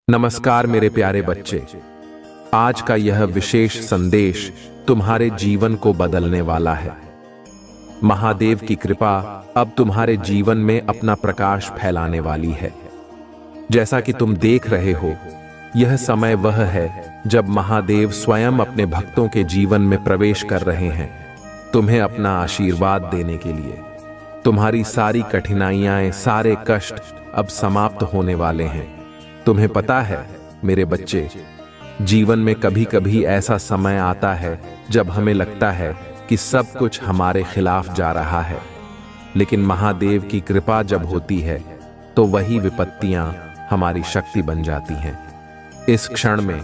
नमस्कार मेरे प्यारे बच्चे। आज का यह विशेष संदेश तुम्हारे जीवन को बदलने वाला है। महादेव की कृपा अब तुम्हारे जीवन में अपना प्रकाश फैलाने वाली है। जैसा कि तुम देख रहे हो, यह समय वह है जब महादेव स्वयं अपने भक्तों के जीवन में प्रवेश कर रहे हैं, तुम्हें अपना आशीर्वाद देने के लिए। तुम्हारी सारी कठिनाइयां, सारे कष्ट अब समाप्त होने वाले हैं। तुम्हें पता है मेरे बच्चे, जीवन में कभी कभी ऐसा समय आता है जब हमें लगता है कि सब कुछ हमारे खिलाफ जा रहा है, लेकिन महादेव की कृपा जब होती है तो वही विपत्तियां हमारी शक्ति बन जाती हैं। इस क्षण में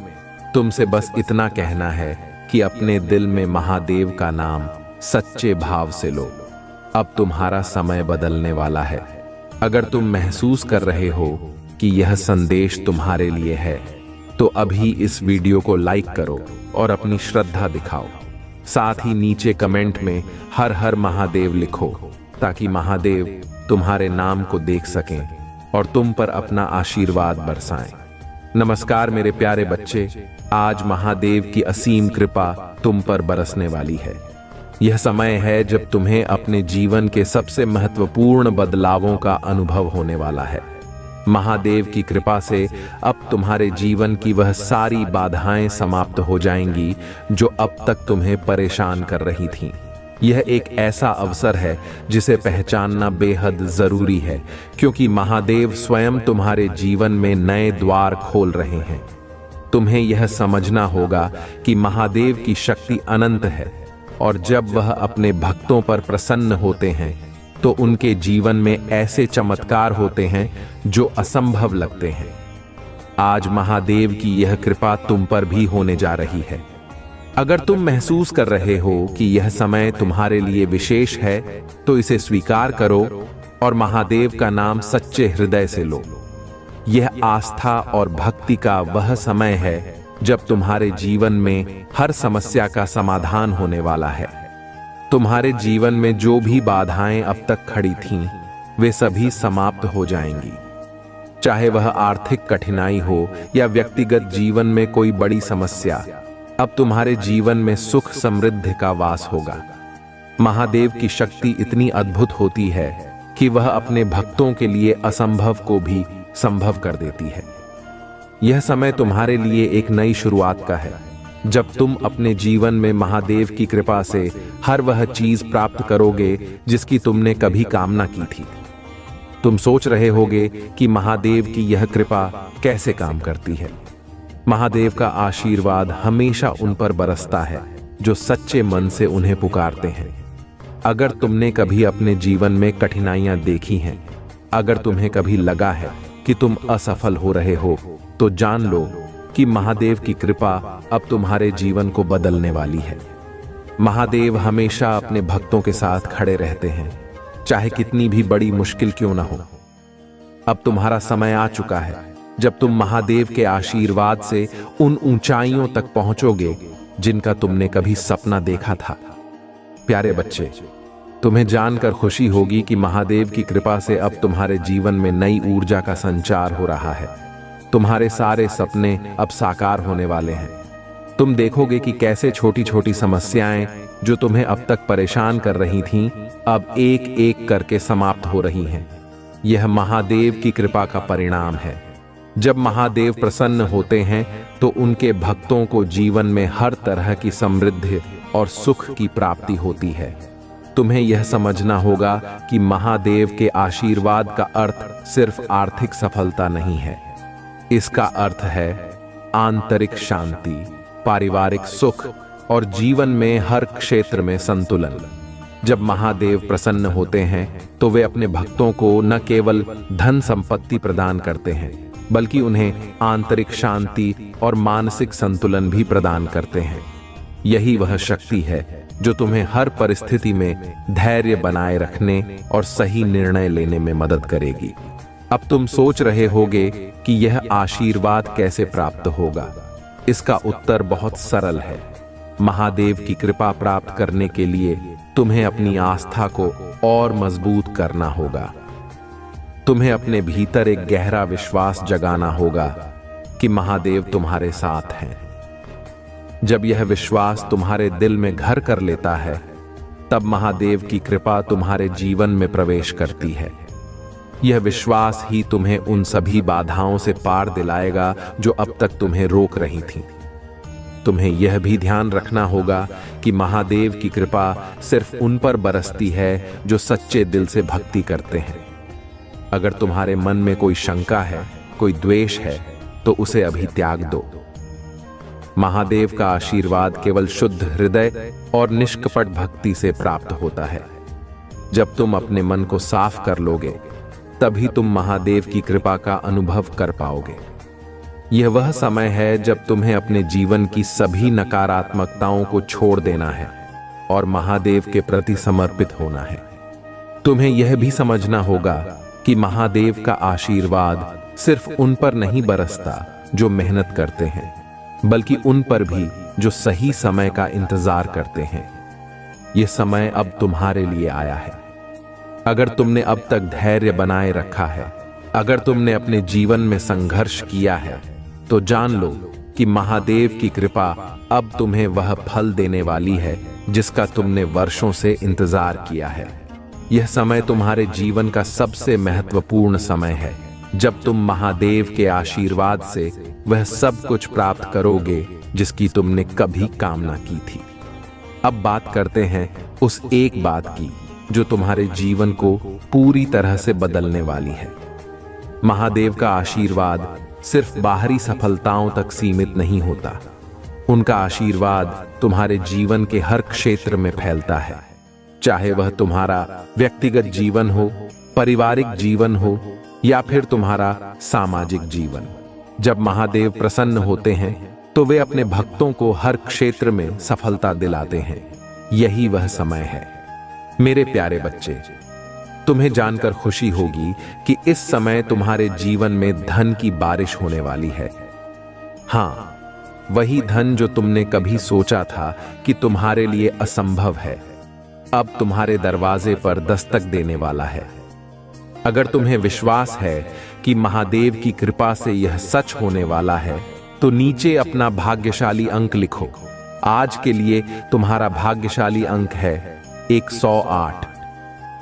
तुमसे बस इतना कहना है कि अपने दिल में महादेव का नाम सच्चे भाव से लो। अब तुम्हारा समय बदलने वाला है। अगर तुम महसूस कर रहे हो कि यह संदेश तुम्हारे लिए है, तो अभी इस वीडियो को लाइक करो और अपनी श्रद्धा दिखाओ। साथ ही नीचे कमेंट में हर हर महादेव लिखो, ताकि महादेव तुम्हारे नाम को देख सकें और तुम पर अपना आशीर्वाद बरसाएं। नमस्कार मेरे प्यारे बच्चे, आज महादेव की असीम कृपा तुम पर बरसने वाली है। यह समय है जब तुम्हें अपने जीवन के सबसे महत्वपूर्ण बदलावों का अनुभव होने वाला है। महादेव की कृपा से अब तुम्हारे जीवन की वह सारी बाधाएं समाप्त हो जाएंगी जो अब तक तुम्हें परेशान कर रही थीं। यह एक ऐसा अवसर है जिसे पहचानना बेहद जरूरी है, क्योंकि महादेव स्वयं तुम्हारे जीवन में नए द्वार खोल रहे हैं। तुम्हें यह समझना होगा कि महादेव की शक्ति अनंत है, और जब वह अपने भक्तों पर प्रसन्न होते हैं तो उनके जीवन में ऐसे चमत्कार होते हैं जो असंभव लगते हैं। आज महादेव की यह कृपा तुम पर भी होने जा रही है। अगर तुम महसूस कर रहे हो कि यह समय तुम्हारे लिए विशेष है, तो इसे स्वीकार करो और महादेव का नाम सच्चे हृदय से लो। यह आस्था और भक्ति का वह समय है जब तुम्हारे जीवन में हर समस्या का समाधान होने वाला है। तुम्हारे जीवन में जो भी बाधाएं अब तक खड़ी थीं, वे सभी समाप्त हो जाएंगी। चाहे वह आर्थिक कठिनाई हो या व्यक्तिगत जीवन में कोई बड़ी समस्या, अब तुम्हारे जीवन में सुख समृद्धि का वास होगा। महादेव की शक्ति इतनी अद्भुत होती है कि वह अपने भक्तों के लिए असंभव को भी संभव कर देती है। यह समय तुम्हारे लिए एक नई शुरुआत का है, जब तुम अपने जीवन में महादेव की कृपा से हर वह चीज प्राप्त करोगे जिसकी तुमने कभी कामना की थी। तुम सोच रहे होगे कि महादेव की यह कृपा कैसे काम करती है। महादेव का आशीर्वाद हमेशा उन पर बरसता है जो सच्चे मन से उन्हें पुकारते हैं। अगर तुमने कभी अपने जीवन में कठिनाइयां देखी हैं, अगर तुम्हें कभी लगा है कि तुम असफल हो रहे हो, तो जान लो कि महादेव की कृपा अब तुम्हारे जीवन को बदलने वाली है। महादेव हमेशा अपने भक्तों के साथ खड़े रहते हैं, चाहे कितनी भी बड़ी मुश्किल क्यों ना हो। अब तुम्हारा समय आ चुका है जब तुम महादेव के आशीर्वाद से उन ऊंचाइयों तक पहुंचोगे जिनका तुमने कभी सपना देखा था। प्यारे बच्चे, तुम्हें जानकर खुशी होगी कि महादेव की कृपा से अब तुम्हारे जीवन में नई ऊर्जा का संचार हो रहा है। तुम्हारे सारे सपने अब साकार होने वाले हैं। तुम देखोगे कि कैसे छोटी छोटी समस्याएं जो तुम्हें अब तक परेशान कर रही थीं, अब एक एक करके समाप्त हो रही हैं। यह महादेव की कृपा का परिणाम है। जब महादेव प्रसन्न होते हैं तो उनके भक्तों को जीवन में हर तरह की समृद्धि और सुख की प्राप्ति होती है। तुम्हें यह समझना होगा कि महादेव के आशीर्वाद का अर्थ सिर्फ आर्थिक सफलता नहीं है। इसका अर्थ है आंतरिक शांति, पारिवारिक सुख और जीवन में हर क्षेत्र में संतुलन। जब महादेव प्रसन्न होते हैं तो वे अपने भक्तों को न केवल धन संपत्ति प्रदान करते हैं, बल्कि उन्हें आंतरिक शांति और मानसिक संतुलन भी प्रदान करते हैं। यही वह शक्ति है जो तुम्हें हर परिस्थिति में धैर्य बनाए रखने और सही निर्णय लेने में मदद करेगी। अब तुम सोच रहे होगे कि यह आशीर्वाद कैसे प्राप्त होगा। इसका उत्तर बहुत सरल है। महादेव की कृपा प्राप्त करने के लिए तुम्हें अपनी आस्था को और मजबूत करना होगा। तुम्हें अपने भीतर एक गहरा विश्वास जगाना होगा कि महादेव तुम्हारे साथ हैं। जब यह विश्वास तुम्हारे दिल में घर कर लेता है, तब महादेव की कृपा तुम्हारे जीवन में प्रवेश करती है। यह विश्वास ही तुम्हें उन सभी बाधाओं से पार दिलाएगा जो अब तक तुम्हें रोक रही थीं। तुम्हें यह भी ध्यान रखना होगा कि महादेव की कृपा सिर्फ उन पर बरसती है जो सच्चे दिल से भक्ति करते हैं। अगर तुम्हारे मन में कोई शंका है, कोई द्वेष है, तो उसे अभी त्याग दो। महादेव का आशीर्वाद केवल शुद्ध हृदय और निष्कपट भक्ति से प्राप्त होता है। जब तुम अपने मन को साफ कर लोगे, तभी तुम महादेव की कृपा का अनुभव कर पाओगे। यह वह समय है जब तुम्हें अपने जीवन की सभी नकारात्मकताओं को छोड़ देना है और महादेव के प्रति समर्पित होना है। तुम्हें यह भी समझना होगा कि महादेव का आशीर्वाद सिर्फ उन पर नहीं बरसता जो मेहनत करते हैं, बल्कि उन पर भी जो सही समय का इंतजार करते हैं। यह समय अब तुम्हारे लिए आया है। अगर तुमने अब तक धैर्य बनाए रखा है, अगर तुमने अपने जीवन में संघर्ष किया है, तो जान लो कि महादेव की कृपा अब तुम्हें वह फल देने वाली है जिसका तुमने वर्षों से इंतजार किया है। यह समय तुम्हारे जीवन का सबसे महत्वपूर्ण समय है, जब तुम महादेव के आशीर्वाद से वह सब कुछ प्राप्त करोगे जिसकी तुमने कभी कामना की थी। अब बात करते हैं उस एक बात की जो तुम्हारे जीवन को पूरी तरह से बदलने वाली है। महादेव का आशीर्वाद सिर्फ बाहरी सफलताओं तक सीमित नहीं होता। उनका आशीर्वाद तुम्हारे जीवन के हर क्षेत्र में फैलता है, चाहे वह तुम्हारा व्यक्तिगत जीवन हो, पारिवारिक जीवन हो या फिर तुम्हारा सामाजिक जीवन। जब महादेव प्रसन्न होते हैं तो वे अपने भक्तों को हर क्षेत्र में सफलता दिलाते हैं। यही वह समय है। मेरे प्यारे बच्चे, तुम्हें जानकर खुशी होगी कि इस समय तुम्हारे जीवन में धन की बारिश होने वाली है। हाँ, वही धन जो तुमने कभी सोचा था कि तुम्हारे लिए असंभव है, अब तुम्हारे दरवाजे पर दस्तक देने वाला है। अगर तुम्हें विश्वास है कि महादेव की कृपा से यह सच होने वाला है, तो नीचे अपना भाग्यशाली अंक लिखो। आज के लिए तुम्हारा भाग्यशाली अंक है 108।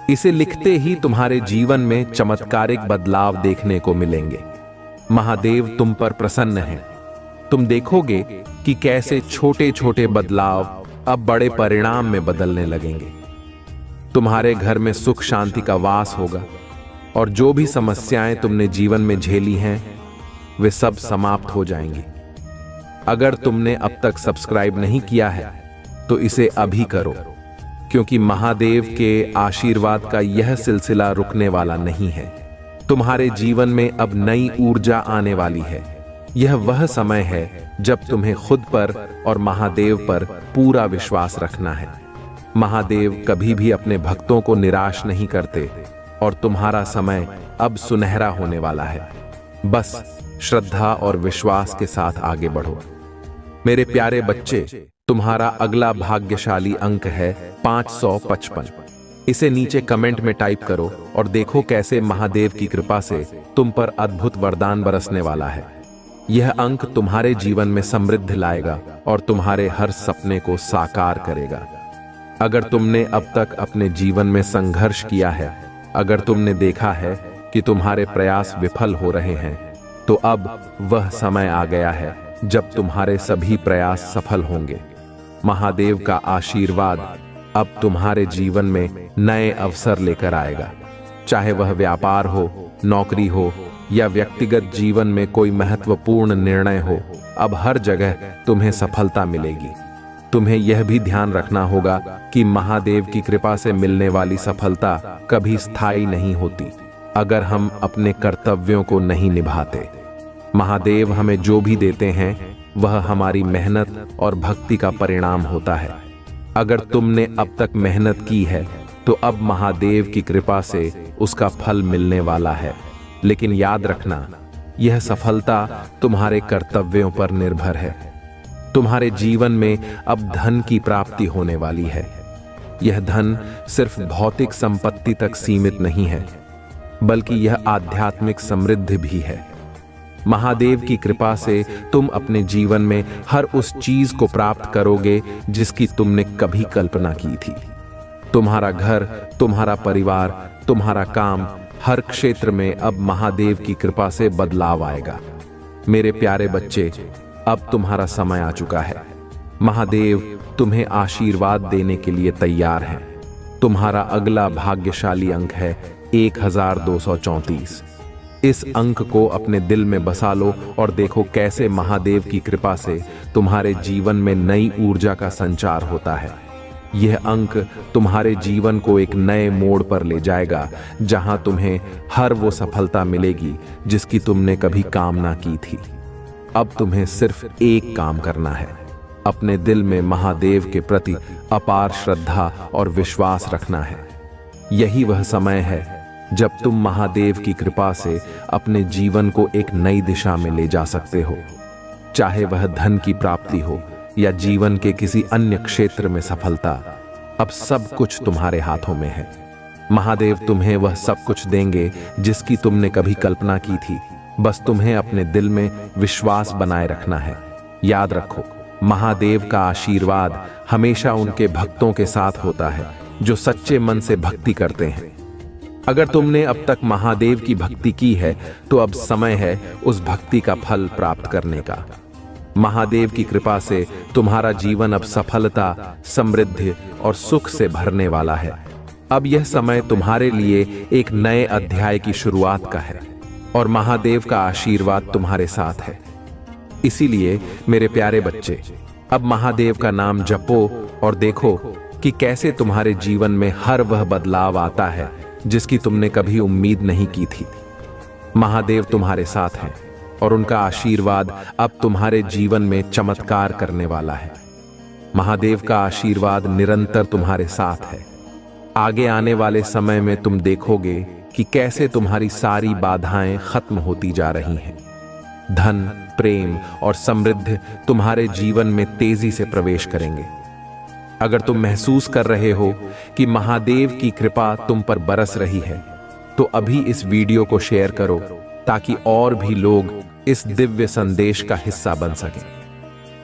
इसे लिखते ही तुम्हारे जीवन में चमत्कारिक बदलाव देखने को मिलेंगे। महादेव तुम पर प्रसन्न हैं। तुम देखोगे कि कैसे छोटे छोटे बदलाव अब बड़े परिणाम में बदलने लगेंगे। तुम्हारे घर में सुख शांति का वास होगा और जो भी समस्याएं तुमने जीवन में झेली हैं, वे सब समाप्त हो जाएंगी। अगर तुमने अब तक सब्सक्राइब नहीं किया है, तो इसे अभी करो, क्योंकि महादेव के आशीर्वाद का यह सिलसिला रुकने वाला नहीं है। तुम्हारे जीवन में अब नई ऊर्जा आने वाली है। यह वह समय है जब तुम्हें खुद पर और महादेव पर पूरा विश्वास रखना है। महादेव कभी भी अपने भक्तों को निराश नहीं करते और तुम्हारा समय अब सुनहरा होने वाला है। बस श्रद्धा और विश्वास के साथ आगे बढ़ो। मेरे प्यारे बच्चे, तुम्हारा अगला भाग्यशाली अंक है 555। इसे नीचे कमेंट में टाइप करो और देखो कैसे महादेव की कृपा से तुम पर अद्भुत वरदान बरसने वाला है। यह अंक तुम्हारे जीवन में समृद्धि लाएगा और तुम्हारे हर सपने को साकार करेगा। अगर तुमने अब तक अपने जीवन में संघर्ष किया है, अगर तुमने देखा है कि तुम्हारे प्रयास विफल हो रहे हैं, तो अब वह समय आ गया है जब तुम्हारे सभी प्रयास सफल होंगे। महादेव का आशीर्वाद अब तुम्हारे जीवन में नए अवसर लेकर आएगा। चाहे वह व्यापार हो, नौकरी हो या व्यक्तिगत जीवन में कोई महत्वपूर्ण निर्णय हो, अब हर जगह तुम्हें सफलता मिलेगी। तुम्हें यह भी ध्यान रखना होगा कि महादेव की कृपा से मिलने वाली सफलता कभी स्थायी नहीं होती अगर हम अपने कर्तव्यों को नहीं निभाते। महादेव हमें जो भी देते हैं वह हमारी मेहनत और भक्ति का परिणाम होता है। अगर तुमने अब तक मेहनत की है तो अब महादेव की कृपा से उसका फल मिलने वाला है। लेकिन याद रखना, यह सफलता तुम्हारे कर्तव्यों पर निर्भर है। तुम्हारे जीवन में अब धन की प्राप्ति होने वाली है। यह धन सिर्फ भौतिक संपत्ति तक सीमित नहीं है, बल्कि यह आध्यात्मिक समृद्धि भी है। महादेव की कृपा से तुम अपने जीवन में हर उस चीज को प्राप्त करोगे जिसकी तुमने कभी कल्पना की थी। तुम्हारा घर, तुम्हारा परिवार, तुम्हारा काम, हर क्षेत्र में अब महादेव की कृपा से बदलाव आएगा। मेरे प्यारे बच्चे, अब तुम्हारा समय आ चुका है। महादेव तुम्हें आशीर्वाद देने के लिए तैयार हैं। तुम्हारा अगला भाग्यशाली अंक है 1234। इस अंक को अपने दिल में बसा लो और देखो कैसे महादेव की कृपा से तुम्हारे जीवन में नई ऊर्जा का संचार होता है। यह अंक तुम्हारे जीवन को एक नए मोड़ पर ले जाएगा, जहां तुम्हें हर वो सफलता मिलेगी जिसकी तुमने कभी कामना की थी। अब तुम्हें सिर्फ एक काम करना है, अपने दिल में महादेव के प्रति अपार श्रद्धा और विश्वास रखना है। यही वह समय है जब तुम महादेव की कृपा से अपने जीवन को एक नई दिशा में ले जा सकते हो। चाहे वह धन की प्राप्ति हो या जीवन के किसी अन्य क्षेत्र में सफलता, अब सब कुछ तुम्हारे हाथों में है। महादेव तुम्हें वह सब कुछ देंगे जिसकी तुमने कभी कल्पना की थी। बस तुम्हें अपने दिल में विश्वास बनाए रखना है। याद रखो, महादेव का आशीर्वाद हमेशा उनके भक्तों के साथ होता है जो सच्चे मन से भक्ति करते हैं। अगर तुमने अब तक महादेव की भक्ति की है तो अब समय है उस भक्ति का फल प्राप्त करने का। महादेव की कृपा से तुम्हारा जीवन अब सफलता, समृद्धि और सुख से भरने वाला है। अब यह समय तुम्हारे लिए एक नए अध्याय की शुरुआत का है और महादेव का आशीर्वाद तुम्हारे साथ है। इसीलिए मेरे प्यारे बच्चे, अब महादेव का नाम जपो और देखो कि कैसे तुम्हारे जीवन में हर वह बदलाव आता है जिसकी तुमने कभी उम्मीद नहीं की थी। महादेव तुम्हारे साथ हैं और उनका आशीर्वाद अब तुम्हारे जीवन में चमत्कार करने वाला है। महादेव का आशीर्वाद निरंतर तुम्हारे साथ है। आगे आने वाले समय में तुम देखोगे कि कैसे तुम्हारी सारी बाधाएं खत्म होती जा रही हैं। धन, प्रेम और समृद्धि तुम्हारे जीवन में तेजी से प्रवेश करेंगे। अगर तुम महसूस कर रहे हो कि महादेव की कृपा तुम पर बरस रही है, तो अभी इस वीडियो को शेयर करो ताकि और भी लोग इस दिव्य संदेश का हिस्सा बन सकें।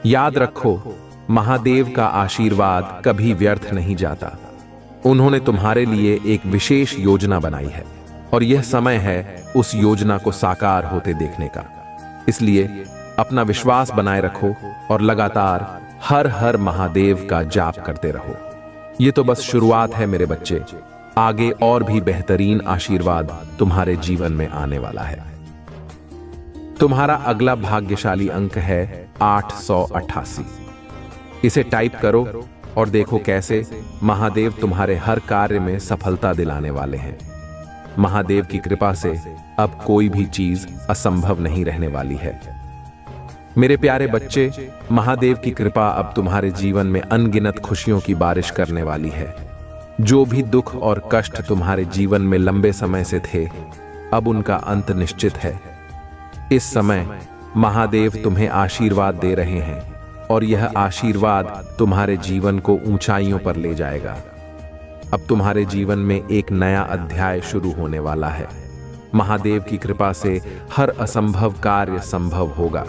याद रखो, महादेव का आशीर्वाद कभी व्यर्थ नहीं जाता। उन्होंने तुम्हारे लिए एक विशेष योजना बनाई है और यह समय है उस योजना को साकार होते देखने का। इसलिए अपना विश्वास बनाए रखो और लगातार हर हर महादेव का जाप करते रहो। ये तो बस शुरुआत है मेरे बच्चे, आगे और भी बेहतरीन आशीर्वाद तुम्हारे जीवन में आने वाला है। तुम्हारा अगला भाग्यशाली अंक है 888। इसे टाइप करो और देखो कैसे महादेव तुम्हारे हर कार्य में सफलता दिलाने वाले हैं। महादेव की कृपा से अब कोई भी चीज असंभव नहीं रहने वाली है। मेरे प्यारे बच्चे, महादेव की कृपा अब तुम्हारे जीवन में अनगिनत खुशियों की बारिश करने वाली है। जो भी दुख और कष्ट तुम्हारे जीवन में लंबे समय से थे, अब उनका अंत निश्चित है। इस समय महादेव तुम्हें आशीर्वाद दे रहे हैं और यह आशीर्वाद तुम्हारे जीवन को ऊंचाइयों पर ले जाएगा। अब तुम्हारे जीवन में एक नया अध्याय शुरू होने वाला है। महादेव की कृपा से हर असंभव कार्य संभव होगा।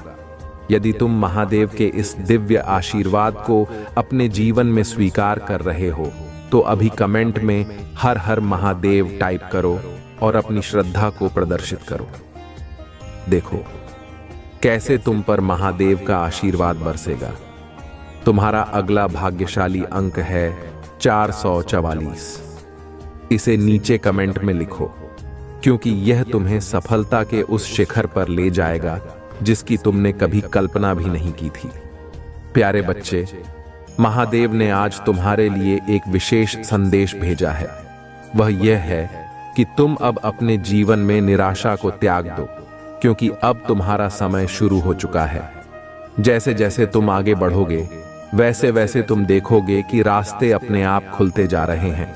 यदि तुम महादेव के इस दिव्य आशीर्वाद को अपने जीवन में स्वीकार कर रहे हो, तो अभी कमेंट में हर हर महादेव टाइप करो और अपनी श्रद्धा को प्रदर्शित करो। देखो कैसे तुम पर महादेव का आशीर्वाद बरसेगा। तुम्हारा अगला भाग्यशाली अंक है 444। इसे नीचे कमेंट में लिखो, क्योंकि यह तुम्हें सफलता के उस शिखर पर ले जाएगा जिसकी तुमने कभी कल्पना भी नहीं की थी। प्यारे बच्चे, महादेव ने आज तुम्हारे लिए एक विशेष संदेश भेजा है। वह यह है कि तुम अब अपने जीवन में निराशा को त्याग दो, क्योंकि अब तुम्हारा समय शुरू हो चुका है। जैसे जैसे तुम आगे बढ़ोगे, वैसे वैसे तुम देखोगे कि रास्ते अपने आप खुलते जा रहे हैं।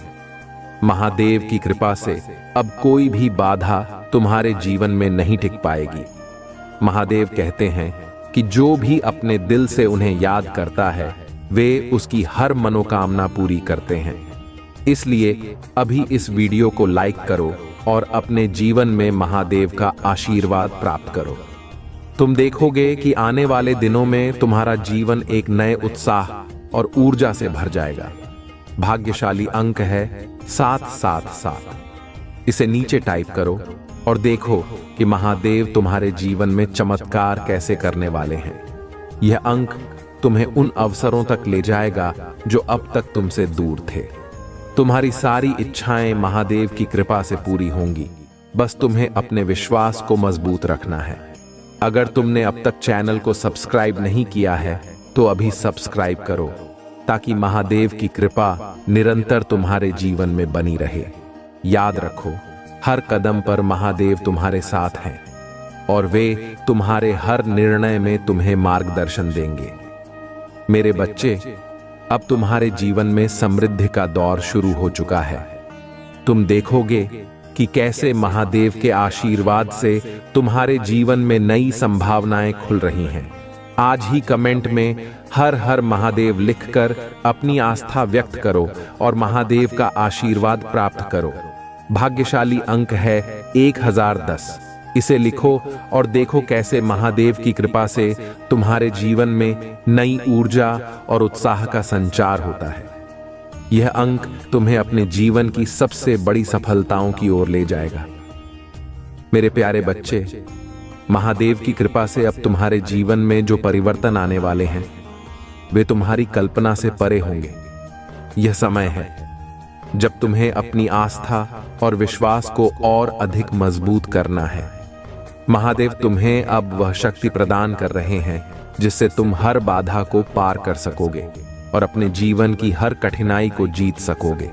महादेव की कृपा से अब कोई भी बाधा तुम्हारे जीवन में नहीं टिक पाएगी। महादेव कहते हैं कि जो भी अपने दिल से उन्हें याद करता है, वे उसकी हर मनोकामना पूरी करते हैं। इसलिए अभी इस वीडियो को लाइक करो और अपने जीवन में महादेव का आशीर्वाद प्राप्त करो। तुम देखोगे कि आने वाले दिनों में तुम्हारा जीवन एक नए उत्साह और ऊर्जा से भर जाएगा। भाग्यशाली अंक है 777। इसे नीचे टाइप करो और देखो कि महादेव तुम्हारे जीवन में चमत्कार कैसे करने वाले हैं। यह अंक तुम्हें उन अवसरों तक ले जाएगा जो अब तक तुमसे दूर थे। तुम्हारी सारी इच्छाएं महादेव की कृपा से पूरी होंगी। बस तुम्हें अपने विश्वास को मजबूत रखना है। अगर तुमने अब तक चैनल को सब्सक्राइब नहीं किया है तो अभी सब्सक्राइब करो, ताकि महादेव की कृपा निरंतर तुम्हारे जीवन में बनी रहे। याद रखो, हर कदम पर महादेव तुम्हारे साथ हैं और वे तुम्हारे हर निर्णय में तुम्हें मार्गदर्शन देंगे। मेरे बच्चे, अब तुम्हारे जीवन में समृद्धि का दौर शुरू हो चुका है। तुम देखोगे कि कैसे महादेव के आशीर्वाद से तुम्हारे जीवन में नई संभावनाएं खुल रही हैं। आज ही कमेंट में हर हर महादेव लिखकर अपनी आस्था व्यक्त करो और महादेव का आशीर्वाद प्राप्त करो। भाग्यशाली अंक है 1010। इसे लिखो और देखो कैसे महादेव की कृपा से तुम्हारे जीवन में नई ऊर्जा और उत्साह का संचार होता है। यह अंक तुम्हें अपने जीवन की सबसे बड़ी सफलताओं की ओर ले जाएगा। मेरे प्यारे बच्चे, महादेव की कृपा से अब तुम्हारे जीवन में जो परिवर्तन आने वाले हैं वे तुम्हारी कल्पना से परे होंगे। यह समय है जब तुम्हें अपनी आस्था और विश्वास को और अधिक मजबूत करना है। महादेव तुम्हें अब वह शक्ति प्रदान कर रहे हैं जिससे तुम हर बाधा को पार कर सकोगे और अपने जीवन की हर कठिनाई को जीत सकोगे।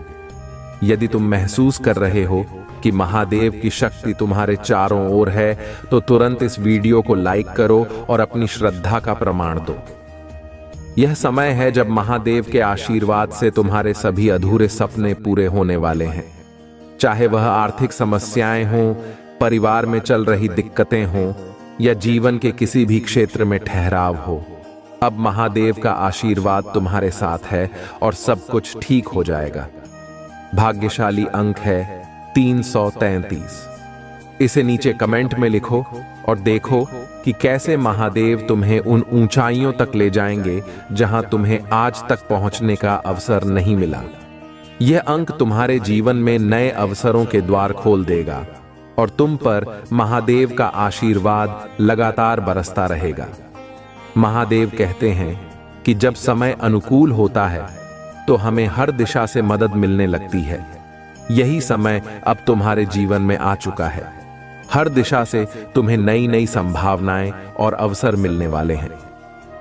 यदि तुम महसूस कर रहे हो कि महादेव की शक्ति तुम्हारे चारों ओर है तो तुरंत इस वीडियो को लाइक करो और अपनी श्रद्धा का प्रमाण दो। यह समय है जब महादेव के आशीर्वाद से तुम्हारे सभी अधूरे सपने पूरे होने वाले हैं। चाहे वह आर्थिक समस्याएं हों, परिवार में चल रही दिक्कतें हों या जीवन के किसी भी क्षेत्र में ठहराव हो, अब महादेव का आशीर्वाद तुम्हारे साथ है और सब कुछ ठीक हो जाएगा। भाग्यशाली अंक है 333। इसे नीचे कमेंट में लिखो और देखो कि कैसे महादेव तुम्हें उन ऊंचाइयों तक ले जाएंगे जहां तुम्हें आज तक पहुंचने का अवसर नहीं मिला। यह अंक तुम्हारे जीवन में नए अवसरों के द्वार खोल देगा और तुम पर महादेव का आशीर्वाद लगातार बरसता रहेगा। महादेव कहते हैं कि जब समय अनुकूल होता है तो हमें हर दिशा से मदद मिलने लगती है। यही समय अब तुम्हारे जीवन में आ चुका है। हर दिशा से तुम्हें नई नई संभावनाएं और अवसर मिलने वाले हैं।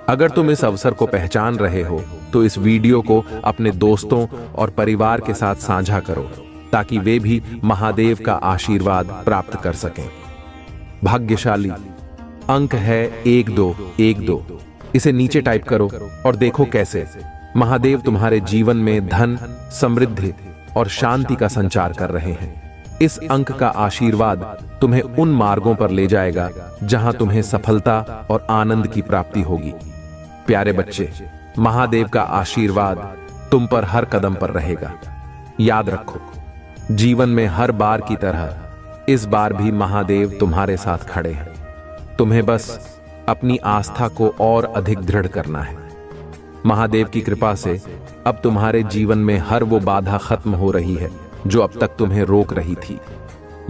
अगर तुम इस अवसर को पहचान रहे हो तो इस वीडियो को अपने दोस्तों और परिवार के साथ साझा करो, ताकि वे भी महादेव का आशीर्वाद प्राप्त कर सकें। भाग्यशाली अंक है 1212। इसे नीचे टाइप करो और देखो कैसे महादेव तुम्हारे जीवन में धन, समृद्धि और शांति का संचार कर रहे हैं। इस अंक का आशीर्वाद तुम्हें उन मार्गों पर ले जाएगा जहां तुम्हें सफलता और आनंद की प्राप्ति होगी। प्यारे बच्चे, महादेव का आशीर्वाद तुम पर हर कदम पर रहेगा। याद रखो, जीवन में हर बार की तरह इस बार भी महादेव तुम्हारे साथ खड़े हैं। तुम्हें बस अपनी आस्था को और अधिक दृढ़ करना है। महादेव की कृपा से अब तुम्हारे जीवन में हर वो बाधा खत्म हो रही है जो अब तक तुम्हें रोक रही थी।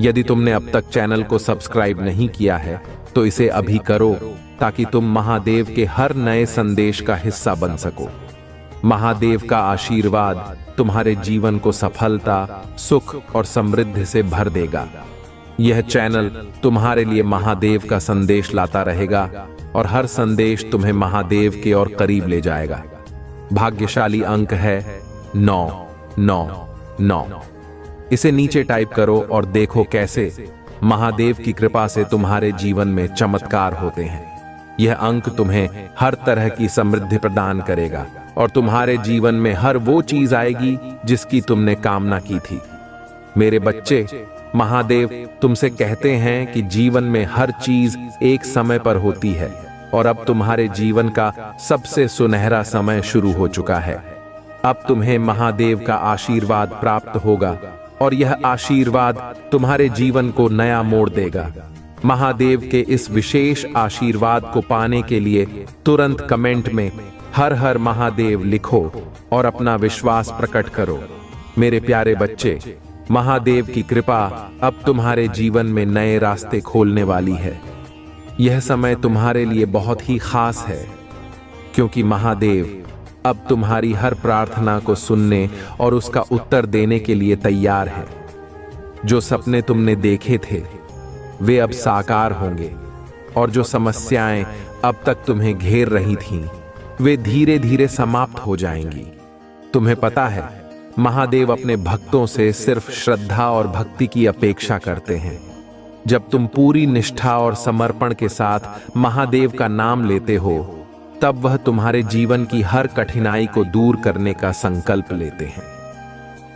यदि तुमने अब तक चैनल को सब्सक्राइब नहीं किया है तो इसे अभी करो, ताकि तुम महादेव के हर नए संदेश का हिस्सा बन सको। महादेव का आशीर्वाद तुम्हारे जीवन को सफलता, सुख और समृद्धि से भर देगा। यह चैनल तुम्हारे लिए महादेव का संदेश लाता रहेगा और हर संदेश तुम्हें महादेव के और करीब ले जाएगा। भाग्यशाली अंक है 999। इसे नीचे टाइप करो और देखो कैसे महादेव की कृपा से तुम्हारे जीवन में चमत्कार होते हैं। यह अंक तुम्हें हर तरह की समृद्धि प्रदान करेगा और तुम्हारे जीवन में हर वो चीज आएगी जिसकी तुमने कामना की थी। मेरे बच्चे, महादेव तुमसे कहते हैं कि जीवन में हर चीज एक समय पर होती है और अब तुम्हारे जीवन का सबसे सुनहरा समय शुरू हो चुका है। अब तुम्हें महादेव का आशीर्वाद प्राप्त होगा और यह आशीर्वाद तुम्हारे जीवन को नया मोड़ देगा। महादेव के इस विशेष आशीर्वाद को पाने के लिए तुरंत कमेंट में हर हर महादेव लिखो और अपना विश्वास प्रकट करो। मेरे प्यारे बच्चे, महादेव की कृपा अब तुम्हारे जीवन में नए रास्ते खोलने वाली है। यह समय तुम्हारे लिए बहुत ही खास है, क्योंकि महादेव अब तुम्हारी हर प्रार्थना को सुनने और उसका उत्तर देने के लिए तैयार है। जो सपने तुमने देखे थे वे अब साकार होंगे, और जो समस्याएं अब तक तुम्हें घेर रही थीं, वे धीरे धीरे समाप्त हो जाएंगी। तुम्हें पता है, महादेव अपने भक्तों से सिर्फ श्रद्धा और भक्ति की अपेक्षा करते हैं। जब तुम पूरी निष्ठा और समर्पण के साथ महादेव का नाम लेते हो, तब वह तुम्हारे जीवन की हर कठिनाई को दूर करने का संकल्प लेते हैं।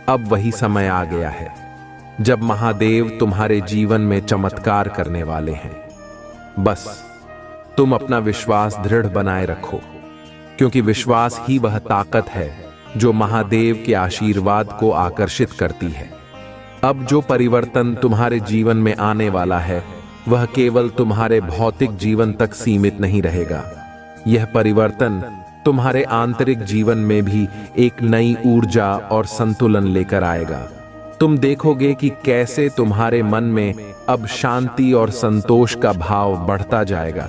अब वही समय आ गया है जब महादेव तुम्हारे जीवन में चमत्कार करने वाले हैं। बस तुम अपना विश्वास दृढ़ बनाए रखो, क्योंकि विश्वास ही वह ताकत है जो महादेव के आशीर्वाद को आकर्षित करती है। अब जो परिवर्तन तुम्हारे जीवन में आने वाला है, वह केवल तुम्हारे भौतिक जीवन तक सीमित नहीं रहेगा। यह परिवर्तन तुम्हारे आंतरिक जीवन में भी एक नई ऊर्जा और संतुलन लेकर आएगा। तुम देखोगे कि कैसे तुम्हारे मन में अब शांति और संतोष का भाव बढ़ता जाएगा।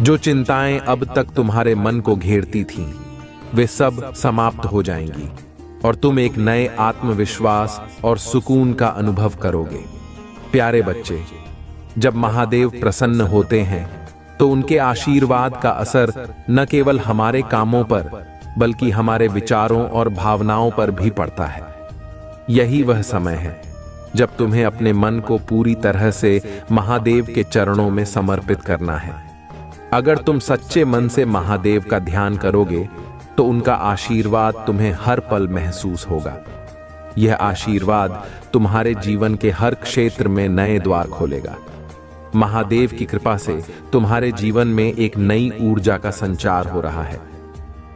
जो चिंताएं अब तक तुम्हारे मन को घेरती थीं, वे सब समाप्त हो जाएंगी और तुम एक नए आत्मविश्वास और सुकून का अनुभव करोगे। प्यारे बच्चे, जब महादेव प्रसन्न होते हैं तो उनके आशीर्वाद का असर न केवल हमारे कामों पर, बल्कि हमारे विचारों और भावनाओं पर भी पड़ता है। यही वह समय है जब तुम्हें अपने मन को पूरी तरह से महादेव के चरणों में समर्पित करना है। अगर तुम सच्चे मन से महादेव का ध्यान करोगे, तो उनका आशीर्वाद तुम्हें हर पल महसूस होगा। यह आशीर्वाद तुम्हारे जीवन के हर क्षेत्र में नए द्वार खोलेगा। महादेव की कृपा से तुम्हारे जीवन में एक नई ऊर्जा का संचार हो रहा है।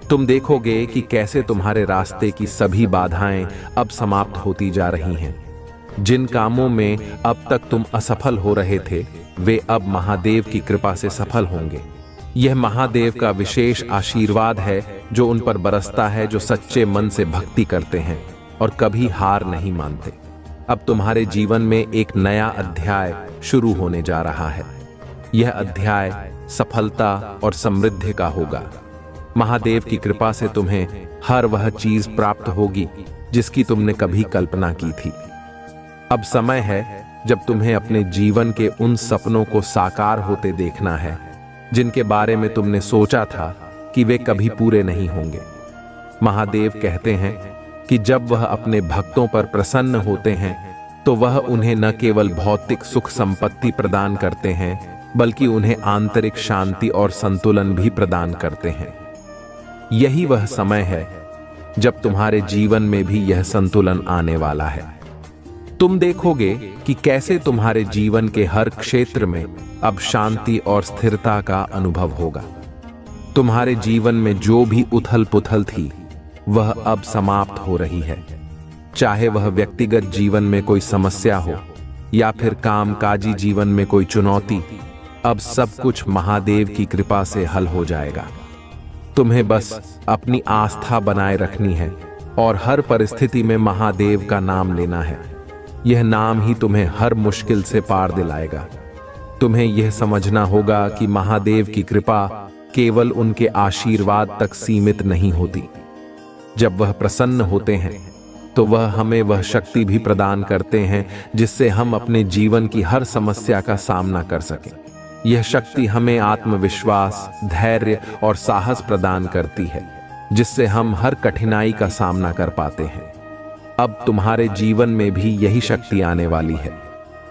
तुम देखोगे कि कैसे तुम्हारे रास्ते की सभी बाधाएं अब समाप्त होती जा रही हैं। जिन कामों में अब तक तुम असफल हो रहे थे, वे अब महादेव की कृपा से सफल होंगे। यह महादेव का विशेष आशीर्वाद है जो उन पर बरसता है जो सच्चे मन से भक्ति करते हैं और कभी हार नहीं मानते। अब तुम्हारे जीवन में एक नया अध्याय शुरू होने जा रहा है। यह अध्याय सफलता और समृद्धि का होगा। महादेव की कृपा से तुम्हें हर वह चीज प्राप्त होगी जिसकी तुमने कभी कल्पना की थी। अब समय है जब तुम्हें अपने जीवन के उन सपनों को साकार होते देखना है जिनके बारे में तुमने सोचा था कि वे कभी पूरे नहीं होंगे। महादेव कहते हैं कि जब वह अपने भक्तों पर प्रसन्न होते हैं, तो वह उन्हें न केवल भौतिक सुख संपत्ति प्रदान करते हैं, बल्कि उन्हें आंतरिक शांति और संतुलन भी प्रदान करते हैं। यही वह समय है जब तुम्हारे जीवन में भी यह संतुलन आने वाला है। तुम देखोगे कि कैसे तुम्हारे जीवन के हर क्षेत्र में अब शांति और स्थिरता का अनुभव होगा। तुम्हारे जीवन में जो भी उथल पुथल थी, वह अब समाप्त हो रही है। चाहे वह व्यक्तिगत जीवन में कोई समस्या हो या फिर कामकाजी जीवन में कोई चुनौती, अब सब कुछ महादेव की कृपा से हल हो जाएगा। तुम्हें बस अपनी आस्था बनाए रखनी है और हर परिस्थिति में महादेव का नाम लेना है। यह नाम ही तुम्हें हर मुश्किल से पार दिलाएगा। तुम्हें यह समझना होगा कि महादेव की कृपा केवल उनके आशीर्वाद तक सीमित नहीं होती। जब वह प्रसन्न होते हैं, तो वह हमें वह शक्ति भी प्रदान करते हैं जिससे हम अपने जीवन की हर समस्या का सामना कर सकें। यह शक्ति हमें आत्मविश्वास, धैर्य और साहस प्रदान करती है, जिससे हम हर कठिनाई का सामना कर पाते हैं। अब तुम्हारे जीवन में भी यही शक्ति आने वाली है।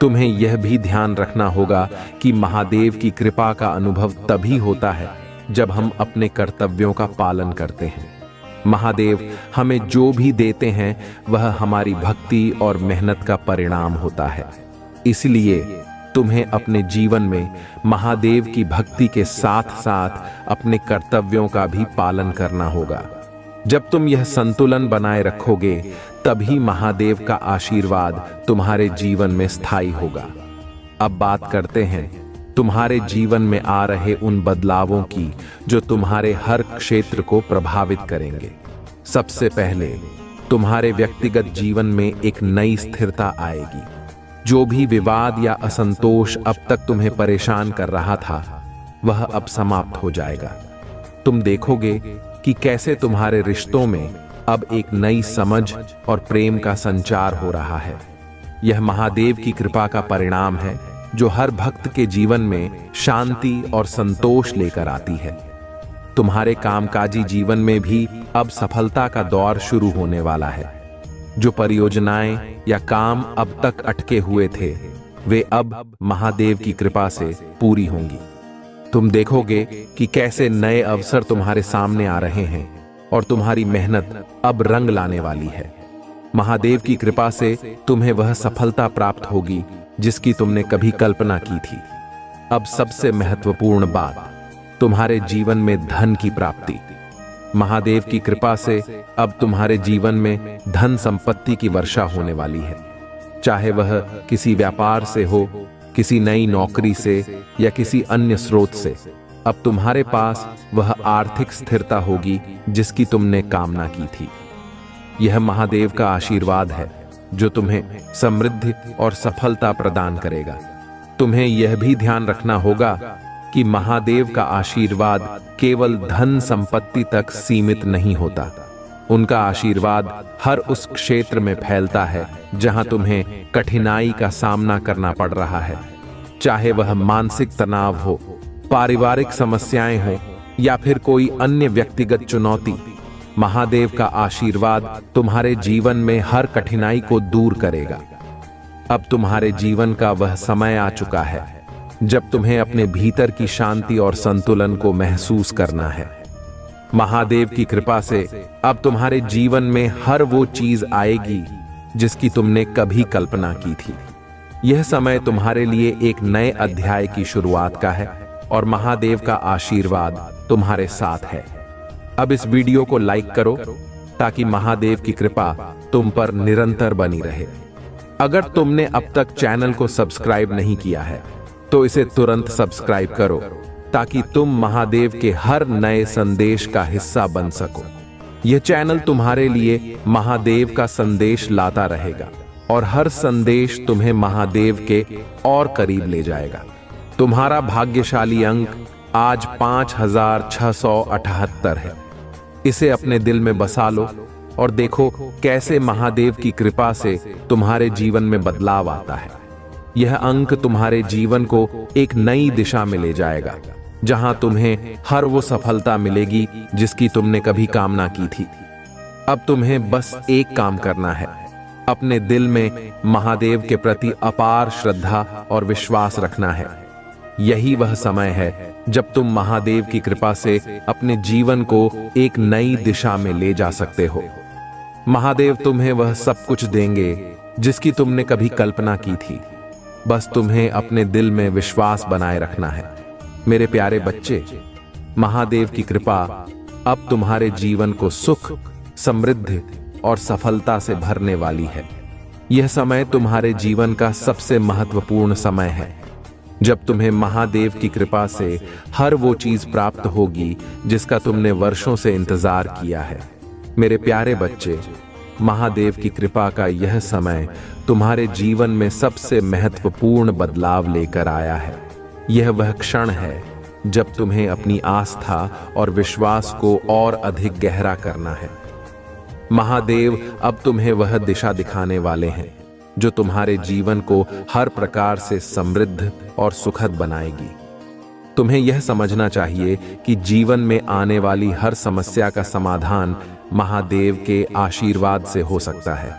तुम्हें यह भी ध्यान रखना होगा कि महादेव की कृपा का अनुभव तभी होता है जब हम अपने कर्तव्यों का पालन करते हैं। महादेव हमें जो भी देते हैं, वह हमारी भक्ति और मेहनत का परिणाम होता है। इसलिए तुम्हें अपने जीवन में महादेव की भक्ति के साथ साथ अपने कर्तव्यों का भी पालन करना होगा। जब तुम यह संतुलन बनाए रखोगे, तभी महादेव का आशीर्वाद तुम्हारे जीवन में स्थायी होगा। अब बात करते हैं तुम्हारे जीवन में आ रहे उन बदलावों की जो तुम्हारे हर क्षेत्र को प्रभावित करेंगे। सबसे पहले तुम्हारे व्यक्तिगत जीवन में एक नई स्थिरता आएगी। जो भी विवाद या असंतोष अब तक तुम्हें परेशान कर रहा था, वह अब समाप्त हो जाएगा। तुम देखोगे कि कैसे तुम्हारे रिश्तों में अब एक नई समझ और प्रेम का संचार हो रहा है। यह महादेव की कृपा का परिणाम है, जो हर भक्त के जीवन में शांति और संतोष लेकर आती है। तुम्हारे कामकाजी जीवन में भी अब सफलता का दौर शुरू होने वाला है। जो परियोजनाएं या काम अब तक अटके हुए थे, वे अब महादेव की कृपा से पूरी होंगी। तुम देखोगे कि कैसे नए अवसर तुम्हारे सामने आ रहे हैं और तुम्हारी मेहनत अब रंग लाने वाली है। महादेव की कृपा से तुम्हें वह सफलता प्राप्त होगी जिसकी तुमने कभी कल्पना की थी। अब सबसे महत्वपूर्ण बात, तुम्हारे जीवन में धन की प्राप्ति। महादेव की कृपा से अब तुम्हारे जीवन में धन संपत्ति की वर्षा होने वाली है। चाहे वह किसी व्यापार से हो, किसी नई नौकरी से या किसी अन्य स्रोत से, अब तुम्हारे पास वह आर्थिक स्थिरता होगी जिसकी तुमने कामना की थी। यह महादेव का आशीर्वाद है जो तुम्हें समृद्धि और सफलता प्रदान करेगा। तुम्हें यह भी ध्यान रखना होगा कि महादेव का आशीर्वाद केवल धन संपत्ति तक सीमित नहीं होता। उनका आशीर्वाद हर उस क्षेत्र में फैलता है जहां तुम्हें कठिनाई का सामना करना पड़ रहा है। चाहे वह मानसिक तनाव हो, पारिवारिक समस्याएं हो या फिर कोई अन्य व्यक्तिगत चुनौती, महादेव का आशीर्वाद तुम्हारे जीवन में हर कठिनाई को दूर करेगा। अब तुम्हारे जीवन का वह समय आ चुका है जब तुम्हें अपने भीतर की शांति और संतुलन को महसूस करना है। महादेव की कृपा से अब तुम्हारे जीवन में हर वो चीज आएगी जिसकी तुमने कभी कल्पना की थी। यह समय तुम्हारे लिए एक नए अध्याय की शुरुआत का है और महादेव का आशीर्वाद तुम्हारे साथ है। अब इस वीडियो को लाइक करो ताकि महादेव की कृपा तुम पर निरंतर बनी रहे। अगर तुमने अब तक चैनल को सब्सक्राइब नहीं किया है तो इसे तुरंत सब्सक्राइब करो ताकि तुम महादेव के हर नए संदेश का हिस्सा बन सको। यह चैनल तुम्हारे लिए महादेव का संदेश लाता रहेगा और हर संदेश तुम्हें महादेव के और करीब ले जाएगा। तुम्हारा भाग्यशाली अंक आज 5678 है। इसे अपने दिल में बसा लो और देखो कैसे महादेव की कृपा से तुम्हारे जीवन में बदलाव आता है। यह अंक तुम्हारे जीवन को एक नई दिशा में ले जाएगा, जहां तुम्हें हर वो सफलता मिलेगी जिसकी तुमने कभी कामना की थी। अब तुम्हें बस एक काम करना है, अपने दिल में महादेव के प्रति अपार श्रद्धा और विश्वास रखना है। यही वह समय है जब तुम महादेव की कृपा से अपने जीवन को एक नई दिशा में ले जा सकते हो। महादेव तुम्हें वह सब कुछ देंगे जिसकी तुमने कभी कल्पना की थी। बस तुम्हें अपने दिल में विश्वास बनाए रखना है। मेरे प्यारे बच्चे, महादेव की कृपा अब तुम्हारे जीवन को सुख, समृद्धि और सफलता से भरने वाली है। यह समय तुम्हारे जीवन का सबसे महत्वपूर्ण समय है जब तुम्हें महादेव की कृपा से हर वो चीज प्राप्त होगी जिसका तुमने वर्षों से इंतजार किया है। मेरे प्यारे बच्चे, महादेव की कृपा का यह समय तुम्हारे जीवन में सबसे महत्वपूर्ण बदलाव लेकर आया है। यह वह क्षण है जब तुम्हें अपनी आस्था और विश्वास को और अधिक गहरा करना है। महादेव अब तुम्हें वह दिशा दिखाने वाले हैं जो तुम्हारे जीवन को हर प्रकार से समृद्ध और सुखद बनाएगी। तुम्हें यह समझना चाहिए कि जीवन में आने वाली हर समस्या का समाधान महादेव के आशीर्वाद से हो सकता है।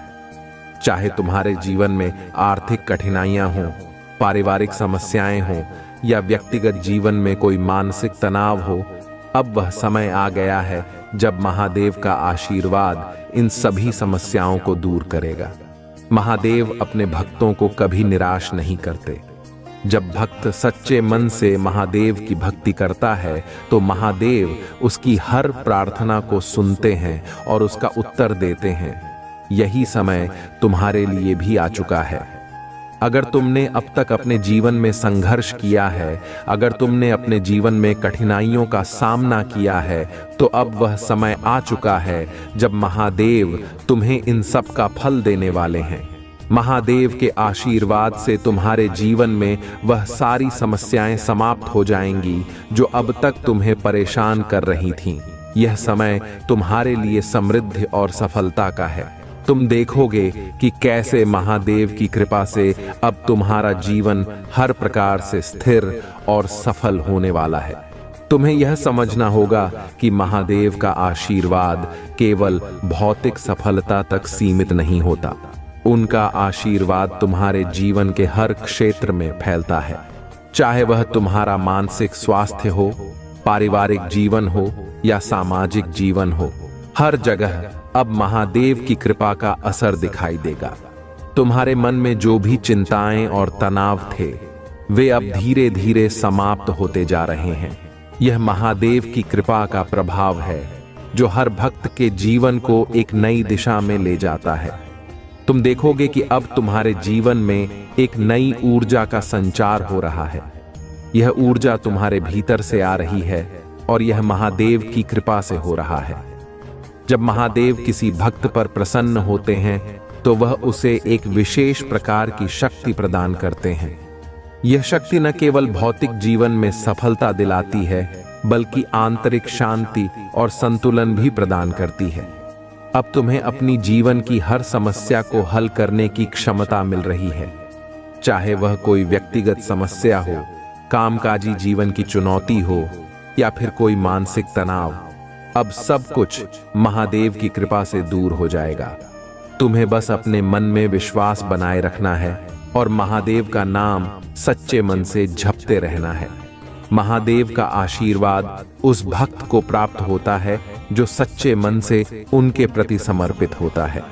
चाहे तुम्हारे जीवन में आर्थिक कठिनाइयां हों, पारिवारिक समस्याएं हों या व्यक्तिगत जीवन में कोई मानसिक तनाव हो, अब वह समय आ गया है जब महादेव का आशीर्वाद इन सभी समस्याओं को दूर करेगा। महादेव अपने भक्तों को कभी निराश नहीं करते। जब भक्त सच्चे मन से महादेव की भक्ति करता है तो महादेव उसकी हर प्रार्थना को सुनते हैं और उसका उत्तर देते हैं। यही समय तुम्हारे लिए भी आ चुका है। अगर तुमने अब तक अपने जीवन में संघर्ष किया है, अगर तुमने अपने जीवन में कठिनाइयों का सामना किया है, तो अब वह समय आ चुका है जब महादेव तुम्हें इन सब का फल देने वाले हैं। महादेव के आशीर्वाद से तुम्हारे जीवन में वह सारी समस्याएं समाप्त हो जाएंगी जो अब तक तुम्हें परेशान कर रही थीं। यह समय तुम्हारे लिए समृद्धि और सफलता का है। तुम देखोगे कि कैसे महादेव की कृपा से अब तुम्हारा जीवन हर प्रकार से स्थिर और सफल होने वाला है। तुम्हें यह समझना होगा कि महादेव का आशीर्वाद केवल भौतिक सफलता तक सीमित नहीं होता। उनका आशीर्वाद तुम्हारे जीवन के हर क्षेत्र में फैलता है, चाहे वह तुम्हारा मानसिक स्वास्थ्य हो, पारिवारिक जीवन हो या सामाजिक जीवन हो। हर जगह अब महादेव की कृपा का असर दिखाई देगा। तुम्हारे मन में जो भी चिंताएं और तनाव थे, वे अब धीरे धीरे समाप्त होते जा रहे हैं। यह महादेव की कृपा का प्रभाव है जो हर भक्त के जीवन को एक नई दिशा में ले जाता है। तुम देखोगे कि अब तुम्हारे जीवन में एक नई ऊर्जा का संचार हो रहा है। यह ऊर्जा तुम्हारे भीतर से आ रही है और यह महादेव की कृपा से हो रहा है। जब महादेव किसी भक्त पर प्रसन्न होते हैं तो वह उसे एक विशेष प्रकार की शक्ति प्रदान करते हैं। यह शक्ति न केवल भौतिक जीवन में सफलता दिलाती है, बल्कि आंतरिक शांति और संतुलन भी प्रदान करती है। अब तुम्हें अपनी जीवन की हर समस्या को हल करने की क्षमता मिल रही है, चाहे वह कोई व्यक्तिगत समस्या हो, कामकाजी जीवन की चुनौती हो या फिर कोई मानसिक तनाव। अब सब कुछ महादेव की कृपा से दूर हो जाएगा। तुम्हें बस अपने मन में विश्वास बनाए रखना है और महादेव का नाम सच्चे मन से जपते रहना है। महादेव का आशीर्वाद उस भक्त को प्राप्त होता है जो सच्चे मन से उनके प्रति समर्पित होता है।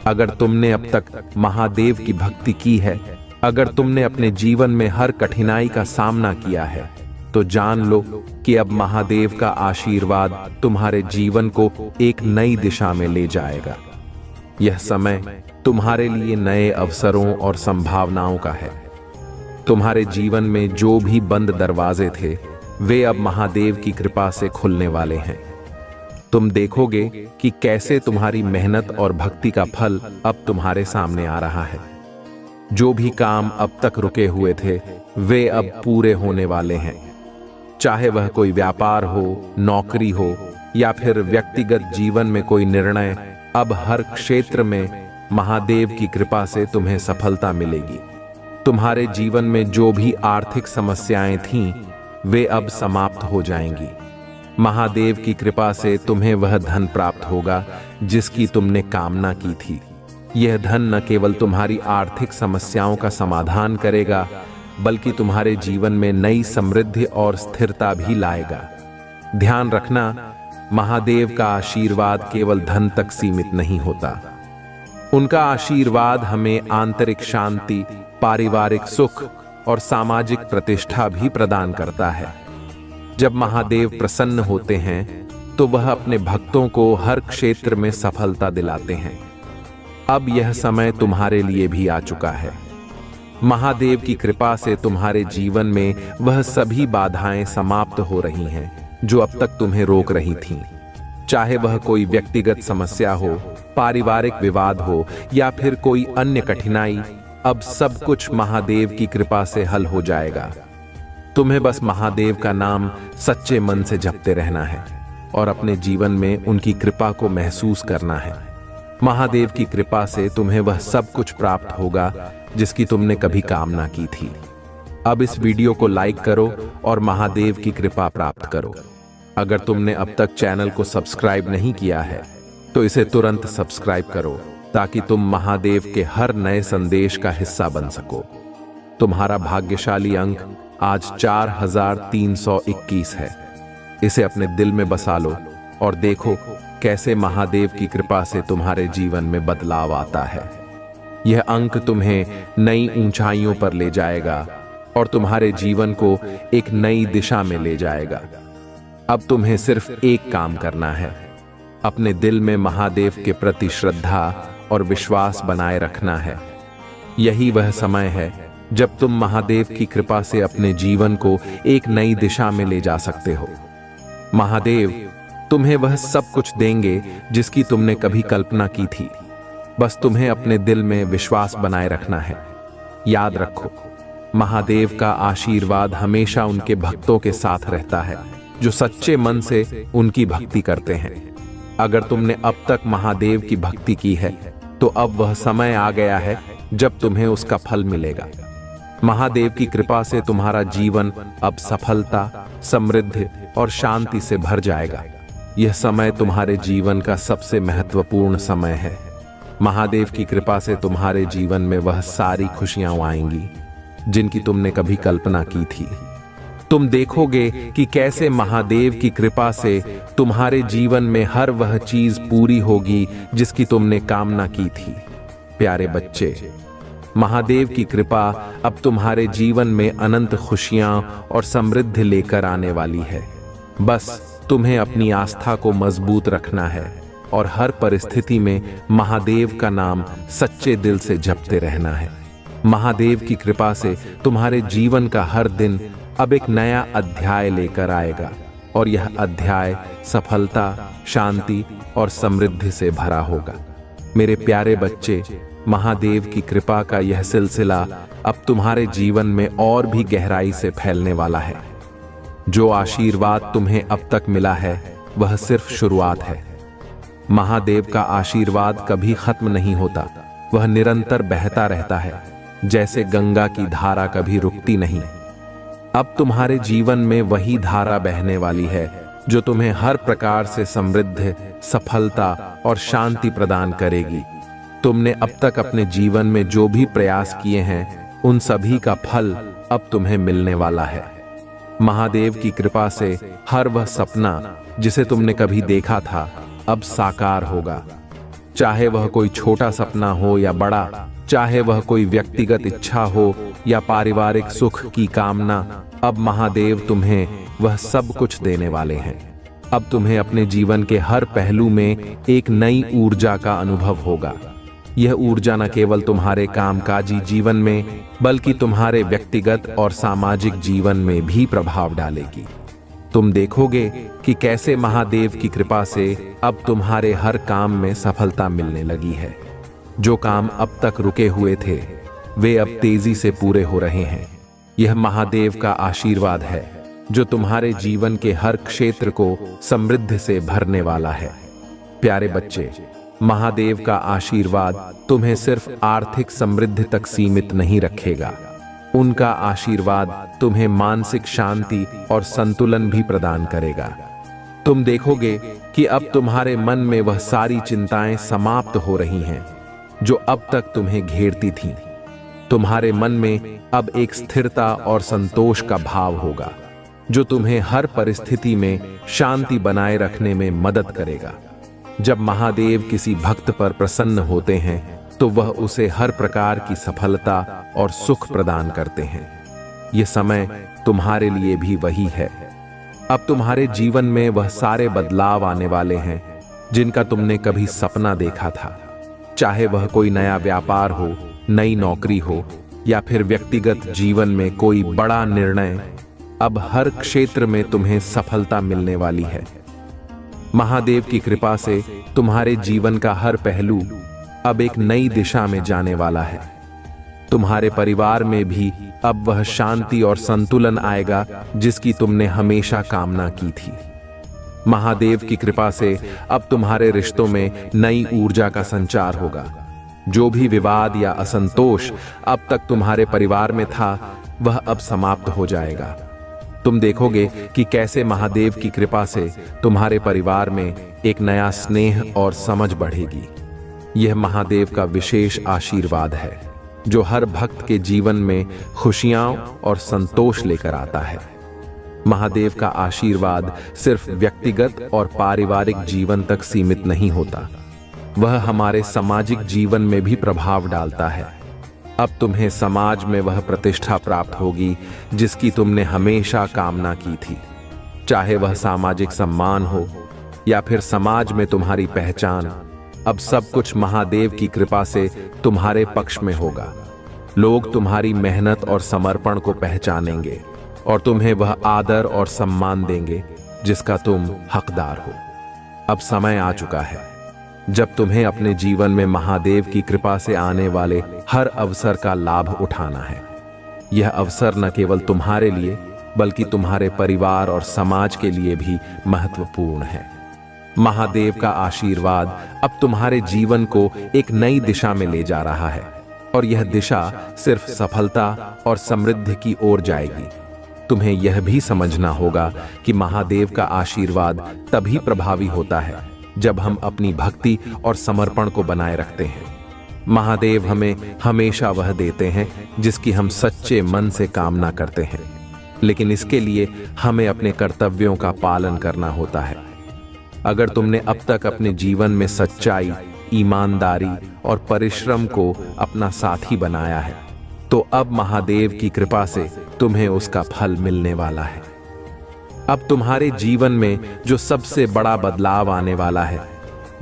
अगर तुमने अब तक महादेव की भक्ति की है, अगर तुमने अपने जीवन में हर कठिनाई का सामना किया है, तो जान लो कि अब महादेव का आशीर्वाद तुम्हारे जीवन को एक नई दिशा में ले जाएगा। यह समय तुम्हारे लिए नए अवसरों और संभावनाओं का है। तुम्हारे जीवन में जो भी बंद दरवाजे थे, वे अब महादेव की कृपा से खुलने वाले हैं। तुम देखोगे कि कैसे तुम्हारी मेहनत और भक्ति का फल अब तुम्हारे सामने आ रहा है। जो भी काम अब तक रुके हुए थे, वे अब पूरे होने वाले हैं। चाहे वह कोई व्यापार हो, नौकरी हो या फिर व्यक्तिगत जीवन में कोई निर्णय, अब हर क्षेत्र में महादेव की कृपा से तुम्हें सफलता मिलेगी। तुम्हारे जीवन में जो भी आर्थिक समस्याएं थीं, वे अब समाप्त हो जाएंगी। महादेव की कृपा से तुम्हें वह धन प्राप्त होगा जिसकी तुमने कामना की थी। यह धन न केवल तुम्हारी आर्थिक समस्याओं का समाधान करेगा, बल्कि तुम्हारे जीवन में नई समृद्धि और स्थिरता भी लाएगा। ध्यान रखना, महादेव का आशीर्वाद केवल धन तक सीमित नहीं होता। उनका आशीर्वाद हमें आंतरिक शांति, पारिवारिक सुख और सामाजिक प्रतिष्ठा भी प्रदान करता है। जब महादेव प्रसन्न होते हैं तो वह अपने भक्तों को हर क्षेत्र में सफलता दिलाते हैं। अब यह समय तुम्हारे लिए भी आ चुका है। महादेव की कृपा से तुम्हारे जीवन में वह सभी बाधाएं समाप्त हो रही हैं जो अब तक तुम्हें रोक रही थीं। चाहे वह कोई व्यक्तिगत समस्या हो, पारिवारिक विवाद हो या फिर कोई अन्य कठिनाई, अब सब कुछ महादेव की कृपा से हल हो जाएगा। तुम्हें बस महादेव का नाम सच्चे मन से जपते रहना है और अपने जीवन में उनकी कृपा को महसूस करना है। महादेव की कृपा से तुम्हें वह सब कुछ प्राप्त होगा जिसकी तुमने कभी कामना की थी। अब इस वीडियो को लाइक करो और महादेव की कृपा प्राप्त करो। अगर तुमने अब तक चैनल को सब्सक्राइब नहीं किया है तो इसे तुरंत सब्सक्राइब करो ताकि तुम महादेव के हर नए संदेश का हिस्सा बन सको। तुम्हारा भाग्यशाली अंक आज 4321 है। इसे अपने दिल में बसा लो और देखो कैसे महादेव की कृपा से तुम्हारे जीवन में बदलाव आता है। यह अंक तुम्हें नई ऊंचाइयों पर ले जाएगा और तुम्हारे जीवन को एक नई दिशा में ले जाएगा। अब तुम्हें सिर्फ एक काम करना है, अपने दिल में महादेव के प्रति श्रद्धा और विश्वास बनाए रखना है। यही वह समय है जब तुम महादेव की कृपा से अपने जीवन को एक नई दिशा में ले जा सकते हो। महादेव तुम्हें वह सब कुछ देंगे जिसकी तुमने कभी कल्पना की थी। बस तुम्हें अपने दिल में विश्वास बनाए रखना है। याद रखो, महादेव का आशीर्वाद हमेशा उनके भक्तों के साथ रहता है जो सच्चे मन से उनकी भक्ति करते हैं। अगर तुमने अब तक महादेव की भक्ति की है तो अब वह समय आ गया है जब तुम्हें उसका फल मिलेगा। महादेव की कृपा से तुम्हारा जीवन अब सफलता, समृद्धि और शांति से भर जाएगा। यह समय तुम्हारे जीवन का सबसे महत्वपूर्ण समय है। महादेव की कृपा से तुम्हारे जीवन में वह सारी खुशियां आएंगी जिनकी तुमने कभी कल्पना की थी। तुम देखोगे कि कैसे महादेव की कृपा से तुम्हारे जीवन में हर वह चीज पूरी होगी जिसकी तुमने कामना की थी। प्यारे बच्चे, महादेव की कृपा अब तुम्हारे जीवन में अनंत खुशियां और समृद्धि लेकर आने वाली है। बस तुम्हें अपनी आस्था को मजबूत रखना है और हर परिस्थिति में महादेव का नाम सच्चे दिल से जपते रहना है। महादेव की कृपा से तुम्हारे जीवन का हर दिन अब एक नया अध्याय लेकर आएगा और यह अध्याय सफलता, शांति और समृद्धि से भरा होगा। मेरे प्यारे बच्चे, महादेव की कृपा का यह सिलसिला अब तुम्हारे जीवन में और भी गहराई से फैलने वाला है। जो आशीर्वाद तुम्हें अब तक मिला है वह सिर्फ शुरुआत है। महादेव का आशीर्वाद कभी खत्म नहीं होता, वह निरंतर बहता रहता है, जैसे गंगा की धारा कभी रुकती नहीं। अब तुम्हारे जीवन में वही धारा बहने वाली है जो तुम्हें हर प्रकार से समृद्धि, सफलता और शांति प्रदान करेगी। तुमने अब तक अपने जीवन में जो भी प्रयास किए हैं उन सभी का फल अब तुम्हें मिलने वाला है। महादेव की कृपा से हर वह सपना जिसे तुमने कभी देखा था अब साकार होगा। चाहे वह कोई छोटा सपना हो या बड़ा, चाहे वह कोई व्यक्तिगत इच्छा हो या पारिवारिक सुख की कामना, अब महादेव तुम्हें वह सब कुछ देने वाले हैं। अब तुम्हें अपने जीवन के हर पहलू में एक नई ऊर्जा का अनुभव होगा। यह ऊर्जा न केवल तुम्हारे कामकाजी जीवन में बल्कि तुम्हारे व्यक्तिगत और सामाजिक जीवन में भी प्रभाव डालेगी। तुम देखोगे कि कैसे महादेव की कृपा से अब तुम्हारे हर काम में सफलता मिलने लगी है। जो काम अब तक रुके हुए थे वे अब तेजी से पूरे हो रहे हैं। यह महादेव का आशीर्वाद है जो तुम्हारे जीवन के हर क्षेत्र को समृद्धि से भरने वाला है। प्यारे बच्चे, महादेव का आशीर्वाद तुम्हें सिर्फ आर्थिक समृद्धि तक सीमित नहीं रखेगा। उनका आशीर्वाद तुम्हें मानसिक शांति और संतुलन भी प्रदान करेगा। तुम देखोगे कि अब तुम्हारे मन में वह सारी चिंताएं समाप्त हो रही हैं जो अब तक तुम्हें घेरती थीं। तुम्हारे मन में अब एक स्थिरता और संतोष का भाव होगा जो तुम्हें हर परिस्थिति में शांति बनाए रखने में मदद करेगा। जब महादेव किसी भक्त पर प्रसन्न होते हैं तो वह उसे हर प्रकार की सफलता और सुख प्रदान करते हैं। यह समय तुम्हारे लिए भी वही है। अब तुम्हारे जीवन में वह सारे बदलाव आने वाले हैं जिनका तुमने कभी सपना देखा था। चाहे वह कोई नया व्यापार हो, नई नौकरी हो या फिर व्यक्तिगत जीवन में कोई बड़ा निर्णय, अब हर क्षेत्र में तुम्हें सफलता मिलने वाली है। महादेव की कृपा से तुम्हारे जीवन का हर पहलू अब एक नई दिशा में जाने वाला है। तुम्हारे परिवार में भी अब वह शांति और संतुलन आएगा जिसकी तुमने हमेशा कामना की थी। महादेव की कृपा से अब तुम्हारे रिश्तों में नई ऊर्जा का संचार होगा। जो भी विवाद या असंतोष अब तक तुम्हारे परिवार में था वह अब समाप्त हो जाएगा। तुम देखोगे कि कैसे महादेव की कृपा से तुम्हारे परिवार में एक नया स्नेह और समझ बढ़ेगी। यह महादेव का विशेष आशीर्वाद है जो हर भक्त के जीवन में खुशियां और संतोष लेकर आता है। महादेव का आशीर्वाद सिर्फ व्यक्तिगत और पारिवारिक जीवन तक सीमित नहीं होता, वह हमारे सामाजिक जीवन में भी प्रभाव डालता है। अब तुम्हें समाज में वह प्रतिष्ठा प्राप्त होगी जिसकी तुमने हमेशा कामना की थी। चाहे वह सामाजिक सम्मान हो या फिर समाज में तुम्हारी पहचान, अब सब कुछ महादेव की कृपा से तुम्हारे पक्ष में होगा। लोग तुम्हारी मेहनत और समर्पण को पहचानेंगे और तुम्हें वह आदर और सम्मान देंगे जिसका तुम हकदार हो। अब समय आ चुका है जब तुम्हें अपने जीवन में महादेव की कृपा से आने वाले हर अवसर का लाभ उठाना है। यह अवसर न केवल तुम्हारे लिए बल्कि तुम्हारे परिवार और समाज के लिए भी महत्वपूर्ण है। महादेव का आशीर्वाद अब तुम्हारे जीवन को एक नई दिशा में ले जा रहा है और यह दिशा सिर्फ सफलता और समृद्धि की ओर जाएगी। तुम्हें यह भी समझना होगा कि महादेव का आशीर्वाद तभी प्रभावी होता है जब हम अपनी भक्ति और समर्पण को बनाए रखते हैं। महादेव हमें हमेशा वह देते हैं जिसकी हम सच्चे मन से कामना करते हैं, लेकिन इसके लिए हमें अपने कर्तव्यों का पालन करना होता है। अगर तुमने अब तक अपने जीवन में सच्चाई, ईमानदारी और परिश्रम को अपना साथी बनाया है, तो अब महादेव की कृपा से तुम्हें उसका फल मिलने वाला है। अब तुम्हारे जीवन में जो सबसे बड़ा बदलाव आने वाला है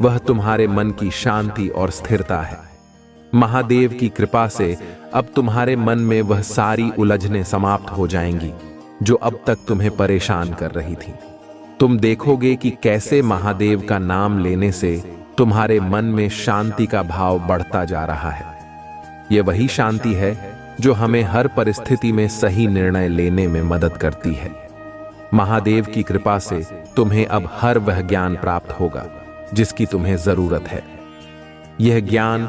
वह तुम्हारे मन की शांति और स्थिरता है। महादेव की कृपा से अब तुम्हारे मन में वह सारी उलझनें समाप्त हो जाएंगी जो अब तक तुम्हें परेशान कर रही थी। तुम देखोगे कि कैसे महादेव का नाम लेने से तुम्हारे मन में शांति का भाव बढ़ता जा रहा है। यह वही शांति है जो हमें हर परिस्थिति में सही निर्णय लेने में मदद करती है। महादेव की कृपा से तुम्हें अब हर वह ज्ञान प्राप्त होगा जिसकी तुम्हें जरूरत है। यह ज्ञान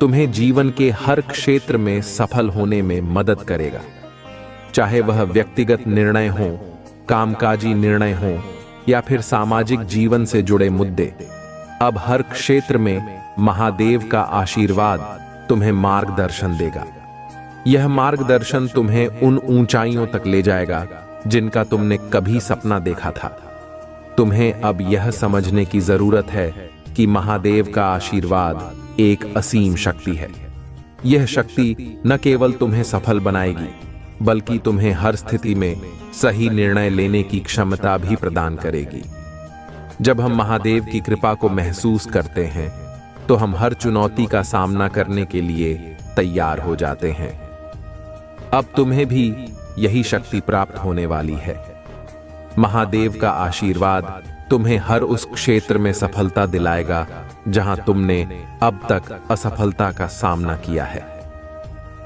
तुम्हें जीवन के हर क्षेत्र में सफल होने में मदद करेगा, चाहे वह व्यक्तिगत निर्णय हो, कामकाजी निर्णय हो या फिर सामाजिक जीवन से जुड़े मुद्दे। अब हर क्षेत्र में महादेव का आशीर्वाद तुम्हें मार्गदर्शन देगा। यह मार्गदर्शन तुम्हें उन ऊंचाइयों तक ले जाएगा जिनका तुमने कभी सपना देखा था। तुम्हें अब यह समझने की जरूरत है कि महादेव का आशीर्वाद एक असीम शक्ति है। यह शक्ति न केवल तुम्हें सफल बनाएगी बल्कि तुम्हें हर स्थिति में सही निर्णय लेने की क्षमता भी प्रदान करेगी। जब हम महादेव की कृपा को महसूस करते हैं तो हम हर चुनौती का सामना करने के लिए तैयार हो जाते हैं। अब तुम्हें भी यही शक्ति प्राप्त होने वाली है। महादेव का आशीर्वाद तुम्हें हर उस क्षेत्र में सफलता दिलाएगा जहां तुमने अब तक असफलता का सामना किया है।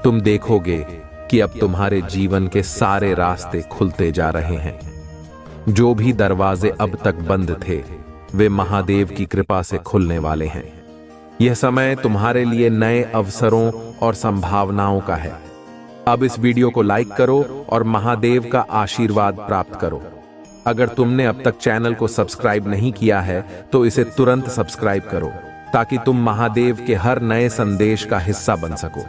तुम देखोगे कि अब तुम्हारे जीवन के सारे रास्ते खुलते जा रहे हैं। जो भी दरवाजे अब तक बंद थे वे महादेव की कृपा से खुलने वाले हैं। यह समय तुम्हारे लिए नए अवसरों और संभावनाओं का है। अब इस वीडियो को लाइक करो और महादेव का आशीर्वाद प्राप्त करो। अगर तुमने अब तक चैनल को सब्सक्राइब नहीं किया है तो इसे तुरंत सब्सक्राइब करो ताकि तुम महादेव के हर नए संदेश का हिस्सा बन सको।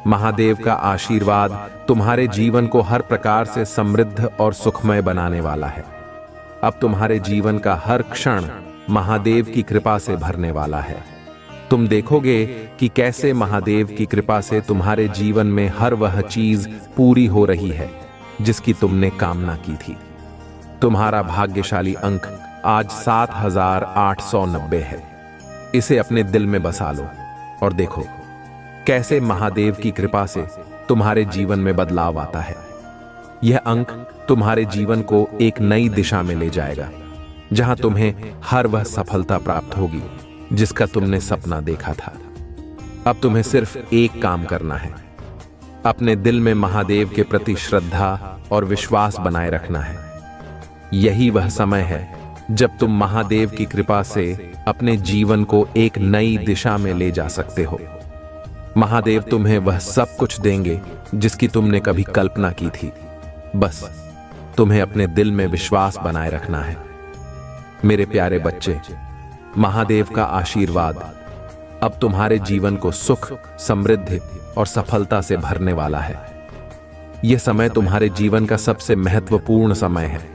महादेव का आशीर्वाद तुम्हारे जीवन को हर प्रकार से समृद्ध और सुखमय बनाने वाला है। अब तुम्हारे जीवन का हर क्षण महादेव की कृपा से भरने वाला है। तुम देखोगे कि कैसे महादेव की कृपा से तुम्हारे जीवन में हर वह चीज पूरी हो रही है जिसकी तुमने कामना की थी। तुम्हारा भाग्यशाली अंक आज 7890 है। इसे अपने दिल में बसा लो और देखो कैसे महादेव की कृपा से तुम्हारे जीवन में बदलाव आता है। यह अंक तुम्हारे जीवन को एक नई दिशा में ले जाएगा जहां तुम्हें हर वह सफलता प्राप्त होगी जिसका तुमने सपना देखा था। अब तुम्हें सिर्फ एक काम करना है, अपने दिल में महादेव के प्रति श्रद्धा और विश्वास बनाए रखना है। यही वह समय है जब तुम महादेव की कृपा से अपने जीवन को एक नई दिशा में ले जा सकते हो। महादेव तुम्हें वह सब कुछ देंगे जिसकी तुमने कभी कल्पना की थी। बस तुम्हें अपने दिल में विश्वास बनाए रखना है। मेरे प्यारे बच्चे, महादेव का आशीर्वाद अब तुम्हारे जीवन को सुख, समृद्धि और सफलता से भरने वाला है। यह समय तुम्हारे जीवन का सबसे महत्वपूर्ण समय है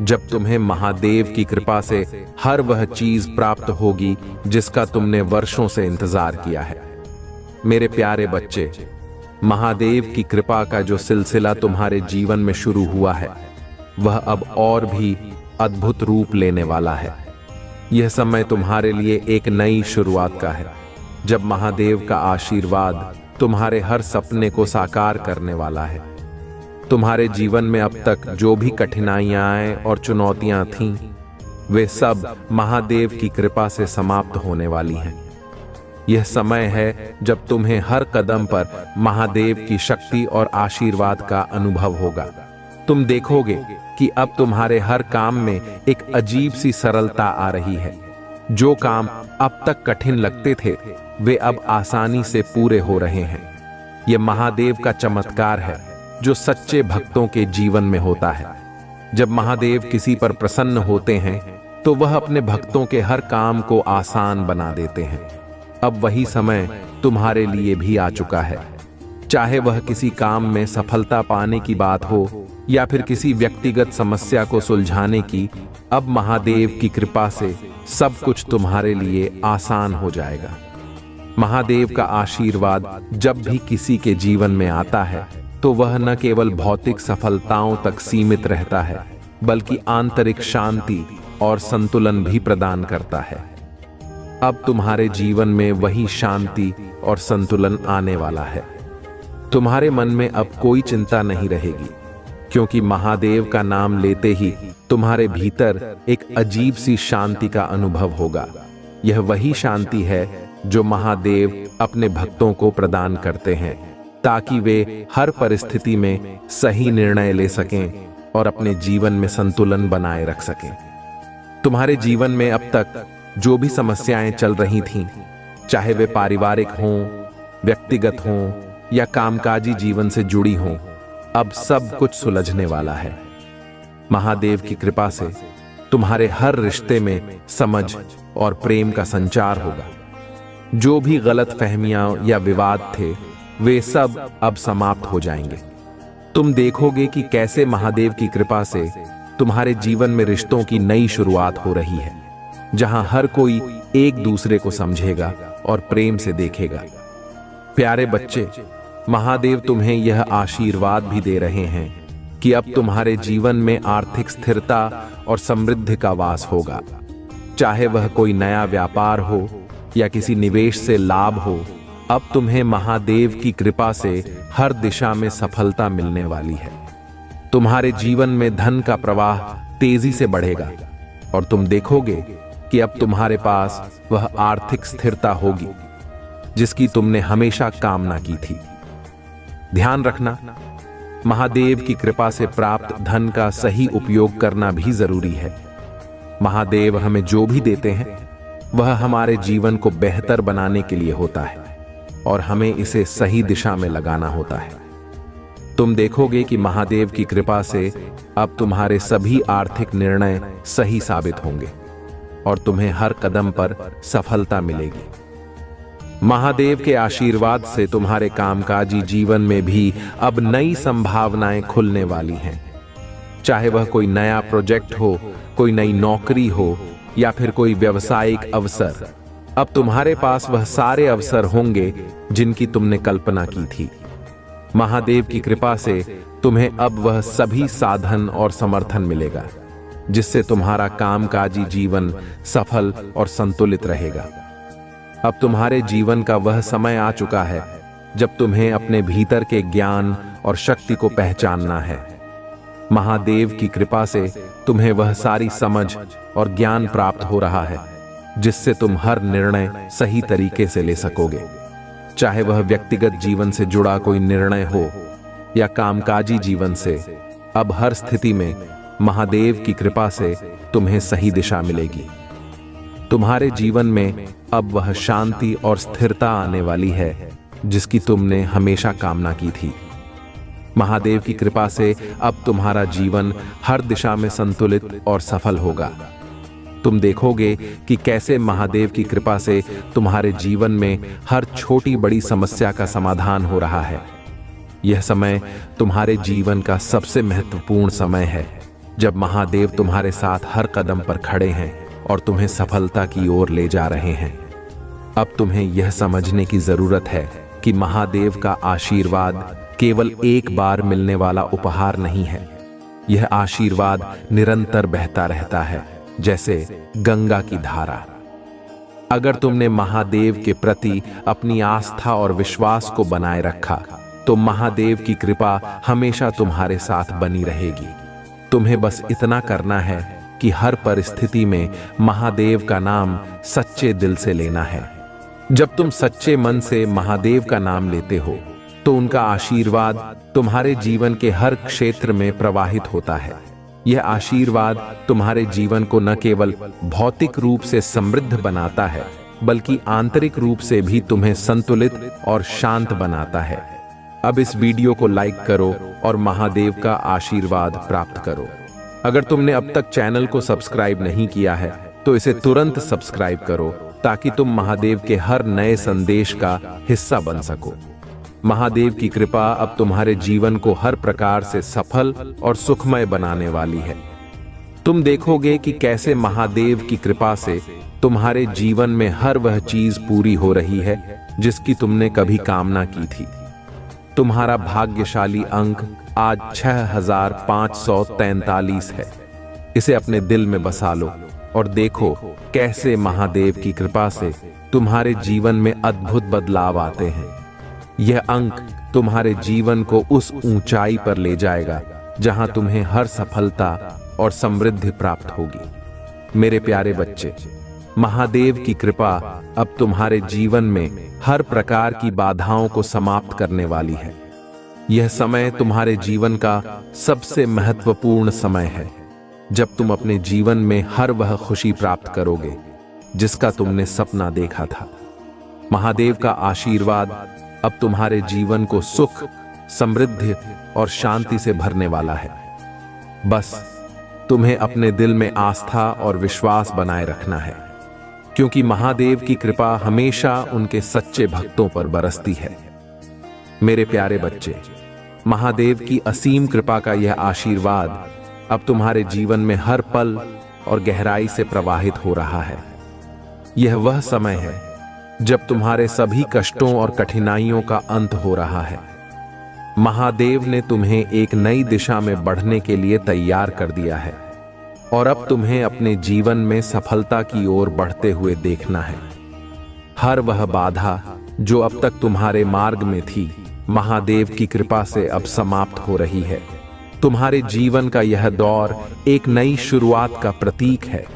जब तुम्हें महादेव की कृपा से हर वह चीज प्राप्त होगी जिसका तुमने वर्षों से इंतजार किया है। मेरे प्यारे बच्चे, महादेव की कृपा का जो सिलसिला तुम्हारे जीवन में शुरू हुआ है वह अब और भी अद्भुत रूप लेने वाला है। यह समय तुम्हारे लिए एक नई शुरुआत का है जब महादेव का आशीर्वाद तुम्हारे हर सपने को साकार करने वाला है। तुम्हारे जीवन में अब तक जो भी कठिनाइयां और चुनौतियां थीं, वे सब महादेव की कृपा से समाप्त होने वाली हैं। यह समय है जब तुम्हें हर कदम पर महादेव की शक्ति और आशीर्वाद का अनुभव होगा। तुम देखोगे कि अब तुम्हारे हर काम में एक अजीब सी सरलता आ रही है। जो काम अब तक कठिन लगते थे, वे अब आसानी से पूरे हो रहे हैं। यह महादेव का चमत्कार है जो सच्चे भक्तों के जीवन में होता है। जब महादेव किसी पर प्रसन्न होते हैं तो वह अपने भक्तों के हर काम को आसान बना देते हैं। अब वही समय तुम्हारे लिए भी आ चुका है। चाहे वह किसी काम में सफलता पाने की बात हो या फिर किसी व्यक्तिगत समस्या को सुलझाने की, अब महादेव की कृपा से सब कुछ तुम्हारे लिए आसान हो जाएगा। महादेव का आशीर्वाद जब भी किसी के जीवन में आता है तो वह न केवल भौतिक सफलताओं तक सीमित रहता है, बल्कि आंतरिक शांति और संतुलन भी प्रदान करता है। अब तुम्हारे जीवन में वही शांति और संतुलन आने वाला है। तुम्हारे मन में अब कोई चिंता नहीं रहेगी, क्योंकि महादेव का नाम लेते ही तुम्हारे भीतर एक अजीब सी शांति का अनुभव होगा। यह वही शांति है जो महादेव अपने भक्तों को प्रदान करते हैं, ताकि वे हर परिस्थिति में सही निर्णय ले सकें और अपने जीवन में संतुलन बनाए रख सकें। तुम्हारे जीवन में अब तक जो भी समस्याएं चल रही थीं, चाहे वे पारिवारिक हों, व्यक्तिगत हों या कामकाजी जीवन से जुड़ी हों, अब सब कुछ सुलझने वाला है। महादेव की कृपा से तुम्हारे हर रिश्ते में समझ और प्रेम का संचार होगा। जो भी गलत फहमियां या विवाद थे, वे सब अब समाप्त हो जाएंगे। तुम देखोगे कि कैसे महादेव की कृपा से तुम्हारे जीवन में रिश्तों की नई शुरुआत हो रही है, जहां हर कोई एक दूसरे को समझेगा और प्रेम से देखेगा। प्यारे बच्चे, महादेव तुम्हें यह आशीर्वाद भी दे रहे हैं कि अब तुम्हारे जीवन में आर्थिक स्थिरता और समृद्धि का वास होगा। चाहे वह कोई नया व्यापार हो या किसी निवेश से लाभ हो, अब तुम्हें महादेव की कृपा से हर दिशा में सफलता मिलने वाली है। तुम्हारे जीवन में धन का प्रवाह तेजी से बढ़ेगा और तुम देखोगे कि अब तुम्हारे पास वह आर्थिक स्थिरता होगी जिसकी तुमने हमेशा कामना की थी। ध्यान रखना, महादेव की कृपा से प्राप्त धन का सही उपयोग करना भी जरूरी है। महादेव हमें जो भी देते हैं, वह हमारे जीवन को बेहतर बनाने के लिए होता है और हमें इसे सही दिशा में लगाना होता है। तुम देखोगे कि महादेव की कृपा से अब तुम्हारे सभी आर्थिक निर्णय सही साबित होंगे और तुम्हें हर कदम पर सफलता मिलेगी। महादेव के आशीर्वाद से तुम्हारे कामकाजी जीवन में भी अब नई संभावनाएं खुलने वाली हैं। चाहे वह कोई नया प्रोजेक्ट हो, कोई नई नौकरी हो या फिर कोई व्यावसायिक अवसर, अब तुम्हारे पास वह सारे अवसर होंगे जिनकी तुमने कल्पना की थी। महादेव की कृपा से तुम्हें अब वह सभी साधन और समर्थन मिलेगा जिससे तुम्हारा कामकाजी जीवन सफल और संतुलित रहेगा। अब तुम्हारे जीवन का वह समय आ चुका है जब तुम्हें अपने भीतर के ज्ञान और शक्ति को पहचानना है। महादेव की कृपा से तुम्हें वह सारी समझ और ज्ञान प्राप्त हो रहा है जिससे तुम हर निर्णय सही तरीके से ले सकोगे। चाहे वह व्यक्तिगत जीवन से जुड़ा कोई निर्णय हो या कामकाजी जीवन से, अब हर स्थिति में महादेव की कृपा से तुम्हें सही दिशा मिलेगी। तुम्हारे जीवन में अब वह शांति और स्थिरता आने वाली है जिसकी तुमने हमेशा कामना की थी। महादेव की कृपा से अब तुम्हारा जीवन हर दिशा में संतुलित और सफल होगा। तुम देखोगे कि कैसे महादेव की कृपा से तुम्हारे जीवन में हर छोटी बड़ी समस्या का समाधान हो रहा है। यह समय तुम्हारे जीवन का सबसे महत्वपूर्ण समय है, जब महादेव तुम्हारे साथ हर कदम पर खड़े हैं और तुम्हें सफलता की ओर ले जा रहे हैं। अब तुम्हें यह समझने की जरूरत है कि महादेव का आशीर्वाद केवल एक बार मिलने वाला उपहार नहीं है। यह आशीर्वाद निरंतर बहता रहता है, जैसे गंगा की धारा। अगर तुमने महादेव के प्रति अपनी आस्था और विश्वास को बनाए रखा तो महादेव की कृपा हमेशा तुम्हारे साथ बनी रहेगी। तुम्हें बस इतना करना है कि हर परिस्थिति में महादेव का नाम सच्चे दिल से लेना है। जब तुम सच्चे मन से महादेव का नाम लेते हो तो उनका आशीर्वाद तुम्हारे जीवन के हर क्षेत्र में प्रवाहित होता है। यह आशीर्वाद तुम्हारे जीवन को न केवल भौतिक रूप से समृद्ध बनाता है बल्कि आंतरिक रूप से भी तुम्हें संतुलित और शांत बनाता है। अब इस वीडियो को लाइक करो और महादेव का आशीर्वाद प्राप्त करो। अगर तुमने अब तक चैनल को सब्सक्राइब नहीं किया है तो इसे तुरंत सब्सक्राइब करो ताकि तुम महादेव के हर नए संदेश का हिस्सा बन सको। महादेव की कृपा अब तुम्हारे जीवन को हर प्रकार से सफल और सुखमय बनाने वाली है। तुम देखोगे कि कैसे महादेव की कृपा से तुम्हारे जीवन में हर वह चीज पूरी हो रही है जिसकी तुमने कभी कामना की थी। तुम्हारा भाग्यशाली अंक आज 6543 है। इसे अपने दिल में बसा लो और देखो कैसे महादेव की कृपा से तुम्हारे जीवन में अद्भुत बदलाव आते हैं। यह अंक तुम्हारे जीवन को उस ऊंचाई पर ले जाएगा जहां तुम्हें हर सफलता और समृद्धि प्राप्त होगी। मेरे प्यारे बच्चे, महादेव की कृपा अब तुम्हारे जीवन में हर प्रकार की बाधाओं को समाप्त करने वाली है। यह समय तुम्हारे जीवन का सबसे महत्वपूर्ण समय है जब तुम अपने जीवन में हर वह खुशी प्राप्त करोगे जिसका तुमने सपना देखा था। महादेव का आशीर्वाद अब तुम्हारे जीवन को सुख, समृद्धि और शांति से भरने वाला है। बस तुम्हें अपने दिल में आस्था और विश्वास बनाए रखना है, क्योंकि महादेव की कृपा हमेशा उनके सच्चे भक्तों पर बरसती है। मेरे प्यारे बच्चे, महादेव की असीम कृपा का यह आशीर्वाद अब तुम्हारे जीवन में हर पल और गहराई से प्रवाहित हो रहा है। यह वह समय है जब तुम्हारे सभी कष्टों और कठिनाइयों का अंत हो रहा है। महादेव ने तुम्हें एक नई दिशा में बढ़ने के लिए तैयार कर दिया है और अब तुम्हें अपने जीवन में सफलता की ओर बढ़ते हुए देखना है। हर वह बाधा जो अब तक तुम्हारे मार्ग में थी, महादेव की कृपा से अब समाप्त हो रही है। तुम्हारे जीवन का यह दौर एक नई शुरुआत का प्रतीक है।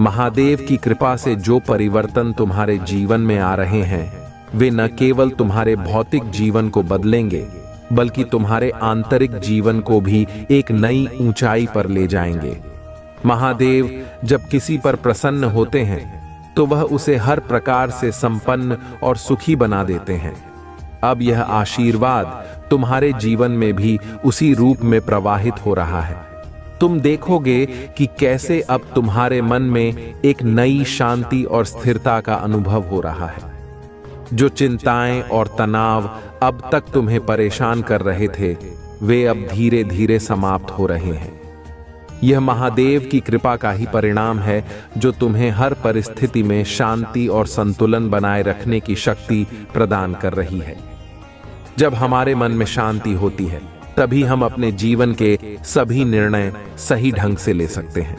महादेव की कृपा से जो परिवर्तन तुम्हारे जीवन में आ रहे हैं वे न केवल तुम्हारे भौतिक जीवन को बदलेंगे बल्कि तुम्हारे आंतरिक जीवन को भी एक नई ऊंचाई पर ले जाएंगे। महादेव जब किसी पर प्रसन्न होते हैं तो वह उसे हर प्रकार से संपन्न और सुखी बना देते हैं। अब यह आशीर्वाद तुम्हारे जीवन में भी उसी रूप में प्रवाहित हो रहा है। तुम देखोगे कि कैसे अब तुम्हारे मन में एक नई शांति और स्थिरता का अनुभव हो रहा है। जो चिंताएं और तनाव अब तक तुम्हें परेशान कर रहे थे वे अब धीरे धीरे समाप्त हो रहे हैं। यह महादेव की कृपा का ही परिणाम है जो तुम्हें हर परिस्थिति में शांति और संतुलन बनाए रखने की शक्ति प्रदान कर रही है। जब हमारे मन में शांति होती है तभी हम अपने जीवन के सभी निर्णय सही ढंग से ले सकते हैं।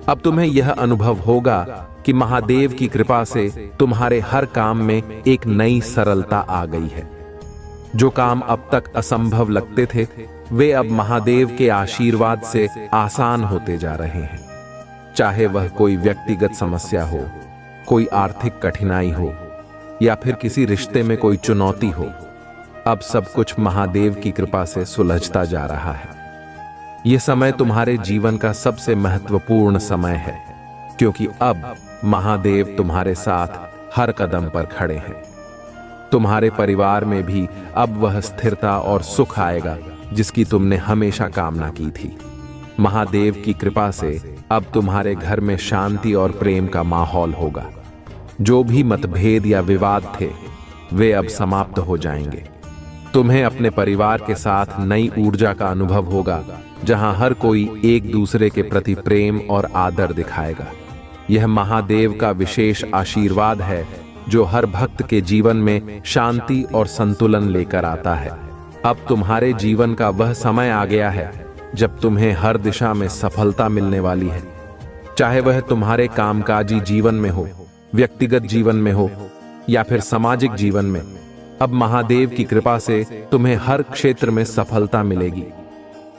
अब तुम्हें यह अनुभव होगा कि महादेव की कृपा से तुम्हारे हर काम में एक नई सरलता आ गई है। जो काम अब तक असंभव लगते थे वे अब महादेव के आशीर्वाद से आसान होते जा रहे हैं। चाहे वह कोई व्यक्तिगत समस्या हो, कोई आर्थिक कठिनाई हो या फिर किसी रिश्ते में कोई चुनौती हो, अब सब कुछ महादेव की कृपा से सुलझता जा रहा है। यह समय तुम्हारे जीवन का सबसे महत्वपूर्ण समय है, क्योंकि अब महादेव तुम्हारे साथ हर कदम पर खड़े हैं। तुम्हारे परिवार में भी अब वह स्थिरता और सुख आएगा जिसकी तुमने हमेशा कामना की थी। महादेव की कृपा से अब तुम्हारे घर में शांति और प्रेम का माहौल होगा। जो भी मतभेद या विवाद थे वे अब समाप्त हो जाएंगे। तुम्हें अपने परिवार के साथ नई ऊर्जा का अनुभव होगा, जहां हर कोई एक दूसरे के प्रति प्रेम और आदर दिखाएगा। यह महादेव का विशेष आशीर्वाद है जो हर भक्त के जीवन में शांति और संतुलन लेकर आता है। अब तुम्हारे जीवन का वह समय आ गया है जब तुम्हें हर दिशा में सफलता मिलने वाली है, चाहे वह तुम्हारे कामकाजी जीवन में हो व्यक्तिगत जीवन में हो या फिर सामाजिक जीवन में, अब महादेव की कृपा से तुम्हें हर क्षेत्र में सफलता मिलेगी।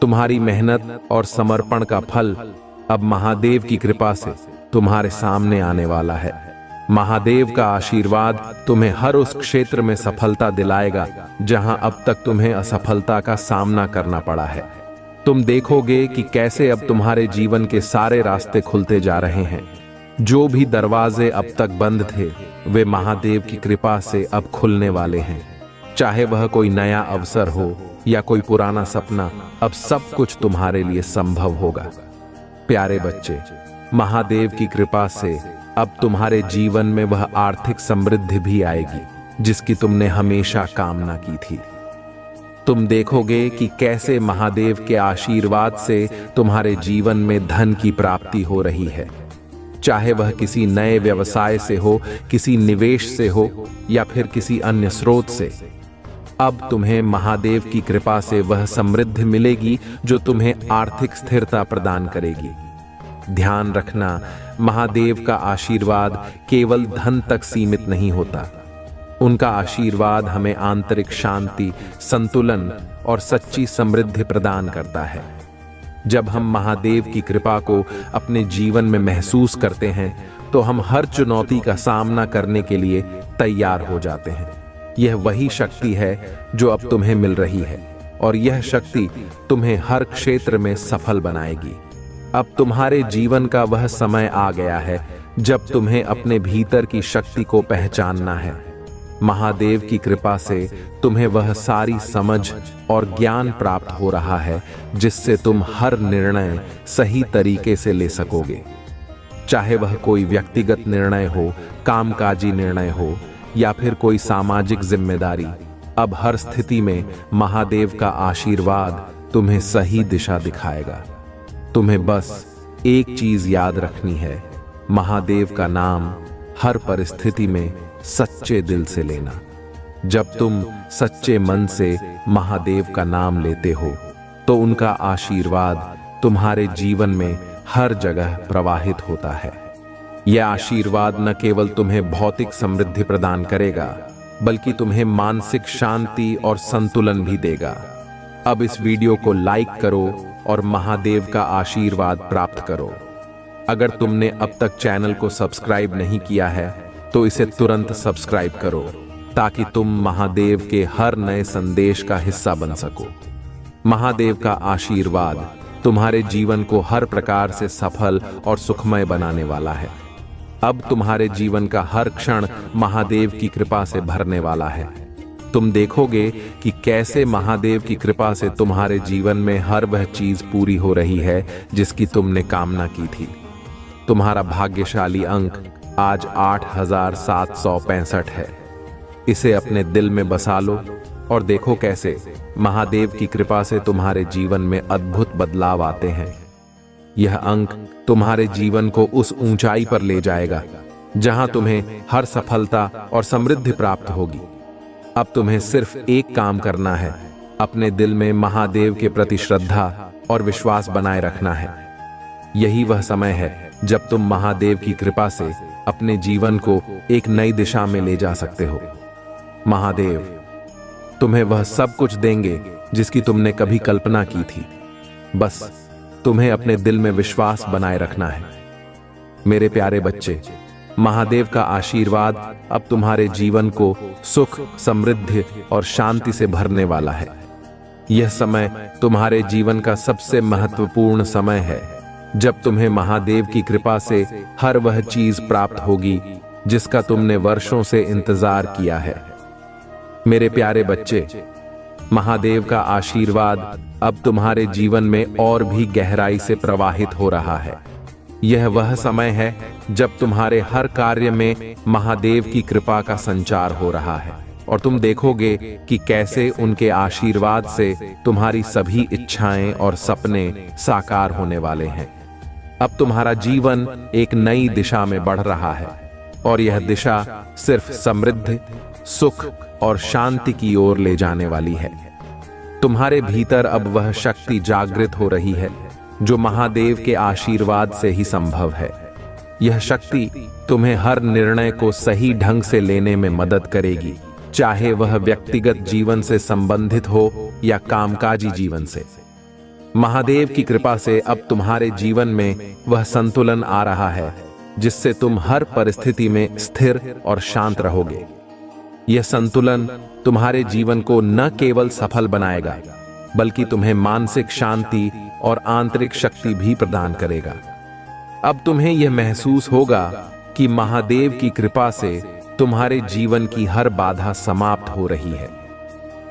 तुम्हारी मेहनत और समर्पण का फल अब महादेव की कृपा से तुम्हारे सामने आने वाला है। महादेव का आशीर्वाद तुम्हें हर उस क्षेत्र में सफलता दिलाएगा जहां अब तक तुम्हें असफलता का सामना करना पड़ा है। तुम देखोगे कि कैसे अब तुम्हारे जीवन के सारे रास्ते खुलते जा रहे हैं। जो भी दरवाजे अब तक बंद थे वे महादेव की कृपा से अब खुलने वाले हैं। चाहे वह कोई नया अवसर हो या कोई पुराना सपना, अब सब कुछ तुम्हारे लिए संभव होगा। प्यारे बच्चे, महादेव की कृपा से अब तुम्हारे जीवन में वह आर्थिक समृद्धि भी आएगी जिसकी तुमने हमेशा कामना की थी। तुम देखोगे कि कैसे महादेव के आशीर्वाद से तुम्हारे जीवन में धन की प्राप्ति हो रही है। चाहे वह किसी नए व्यवसाय से हो, किसी निवेश से हो या फिर किसी अन्य स्रोत से, अब तुम्हें महादेव की कृपा से वह समृद्धि मिलेगी जो तुम्हें आर्थिक स्थिरता प्रदान करेगी। ध्यान रखना, महादेव का आशीर्वाद केवल धन तक सीमित नहीं होता। उनका आशीर्वाद हमें आंतरिक शांति, संतुलन और सच्ची समृद्धि प्रदान करता है। जब हम महादेव की कृपा को अपने जीवन में महसूस करते हैं तो हम हर चुनौती का सामना करने के लिए तैयार हो जाते हैं। यह वही शक्ति है जो अब तुम्हें मिल रही है और यह शक्ति तुम्हें हर क्षेत्र में सफल बनाएगी। अब तुम्हारे जीवन का वह समय आ गया है जब तुम्हें अपने भीतर की शक्ति को पहचानना है। महादेव की कृपा से तुम्हें वह सारी समझ और ज्ञान प्राप्त हो रहा है जिससे तुम हर निर्णय सही तरीके से ले सकोगे। चाहे वह कोई व्यक्तिगत निर्णय हो, कामकाजी निर्णय हो या फिर कोई सामाजिक जिम्मेदारी, अब हर स्थिति में महादेव का आशीर्वाद तुम्हें सही दिशा दिखाएगा। तुम्हें बस एक चीज याद रखनी है, महादेव का नाम हर परिस्थिति में सच्चे दिल से लेना। जब तुम सच्चे मन से महादेव का नाम लेते हो तो उनका आशीर्वाद तुम्हारे जीवन में हर जगह प्रवाहित होता है। यह आशीर्वाद न केवल तुम्हें भौतिक समृद्धि प्रदान करेगा बल्कि तुम्हें मानसिक शांति और संतुलन भी देगा। अब इस वीडियो को लाइक करो और महादेव का आशीर्वाद प्राप्त करो। अगर तुमने अब तक चैनल को सब्सक्राइब नहीं किया है तो इसे तुरंत सब्सक्राइब करो ताकि तुम महादेव के हर नए संदेश का हिस्सा बन सको। महादेव का आशीर्वाद तुम्हारे जीवन को हर प्रकार से सफल और सुखमय बनाने वाला है। अब तुम्हारे जीवन का हर क्षण महादेव की कृपा से भरने वाला है। तुम देखोगे कि कैसे महादेव की कृपा से तुम्हारे जीवन में हर वह चीज पूरी हो रही है जिसकी तुमने कामना की थी। तुम्हारा भाग्यशाली अंक आज 8765 है। इसे अपने दिल में बसा लो और देखो कैसे महादेव की कृपा से तुम्हारे जीवन में अद्भुत बदलाव आते हैं। यह अंक तुम्हारे जीवन को उस ऊंचाई पर ले जाएगा जहां तुम्हें हर सफलता और समृद्धि प्राप्त होगी। अब तुम्हें सिर्फ एक काम करना है, अपने दिल में महादेव के प्रति श्रद्धा और विश्वास बनाए रखना है। यही वह समय है जब तुम महादेव की कृपा से अपने जीवन को एक नई दिशा में ले जा सकते हो। महादेव तुम्हें वह सब कुछ देंगे जिसकी तुमने कभी कल्पना की थी। बस तुम्हें अपने दिल में विश्वास बनाए रखना है। मेरे प्यारे बच्चे, महादेव का आशीर्वाद अब तुम्हारे जीवन को सुख, समृद्धि और शांति से भरने वाला है। यह समय तुम्हारे जीवन का सबसे महत्वपूर्ण समय है जब तुम्हें महादेव की कृपा से हर वह चीज प्राप्त होगी जिसका तुमने वर्षों से इंतजार किया है। मेरे प्यारे बच्चे, महादेव का आशीर्वाद अब तुम्हारे जीवन में और भी गहराई से प्रवाहित हो रहा है। यह वह समय है जब तुम्हारे हर कार्य में महादेव की कृपा का संचार हो रहा है और तुम देखोगे कि कैसे उनके आशीर्वाद से तुम्हारी सभी इच्छाएं और सपने साकार होने वाले हैं। अब तुम्हारा जीवन एक नई दिशा में बढ़ रहा है और यह दिशा सिर्फ समृद्धि, सुख और शांति की ओर ले जाने वाली है। तुम्हारे भीतर अब वह शक्ति जागृत हो रही है जो महादेव के आशीर्वाद से ही संभव है। यह शक्ति तुम्हें हर निर्णय को सही ढंग से लेने में मदद करेगी, चाहे वह व्यक्तिगत जीवन से संबंधित हो या कामकाजी जीवन से। महादेव की कृपा से अब तुम्हारे जीवन में वह संतुलन आ रहा है जिससे तुम हर परिस्थिति में स्थिर और शांत रहोगे। यह संतुलन तुम्हारे जीवन को न केवल सफल बनाएगा बल्कि तुम्हें मानसिक शांति और आंतरिक शक्ति भी प्रदान करेगा। अब तुम्हें यह महसूस होगा कि महादेव की कृपा से तुम्हारे जीवन की हर बाधा समाप्त हो रही है,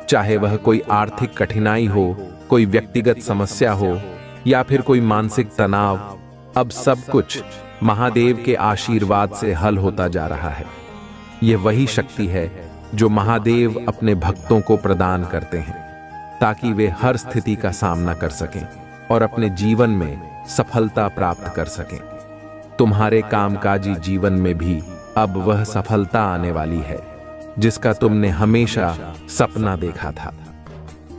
चाहे वह कोई आर्थिक कठिनाई हो, कोई व्यक्तिगत समस्या हो या फिर कोई मानसिक तनाव। अब सब कुछ महादेव के आशीर्वाद से हल होता जा रहा है। यह वही शक्ति है जो महादेव अपने भक्तों को प्रदान करते हैं ताकि वे हर स्थिति का सामना कर सकें और अपने जीवन में सफलता प्राप्त कर सकें। तुम्हारे कामकाजी जीवन में भी अब वह सफलता आने वाली है जिसका तुमने हमेशा सपना देखा था।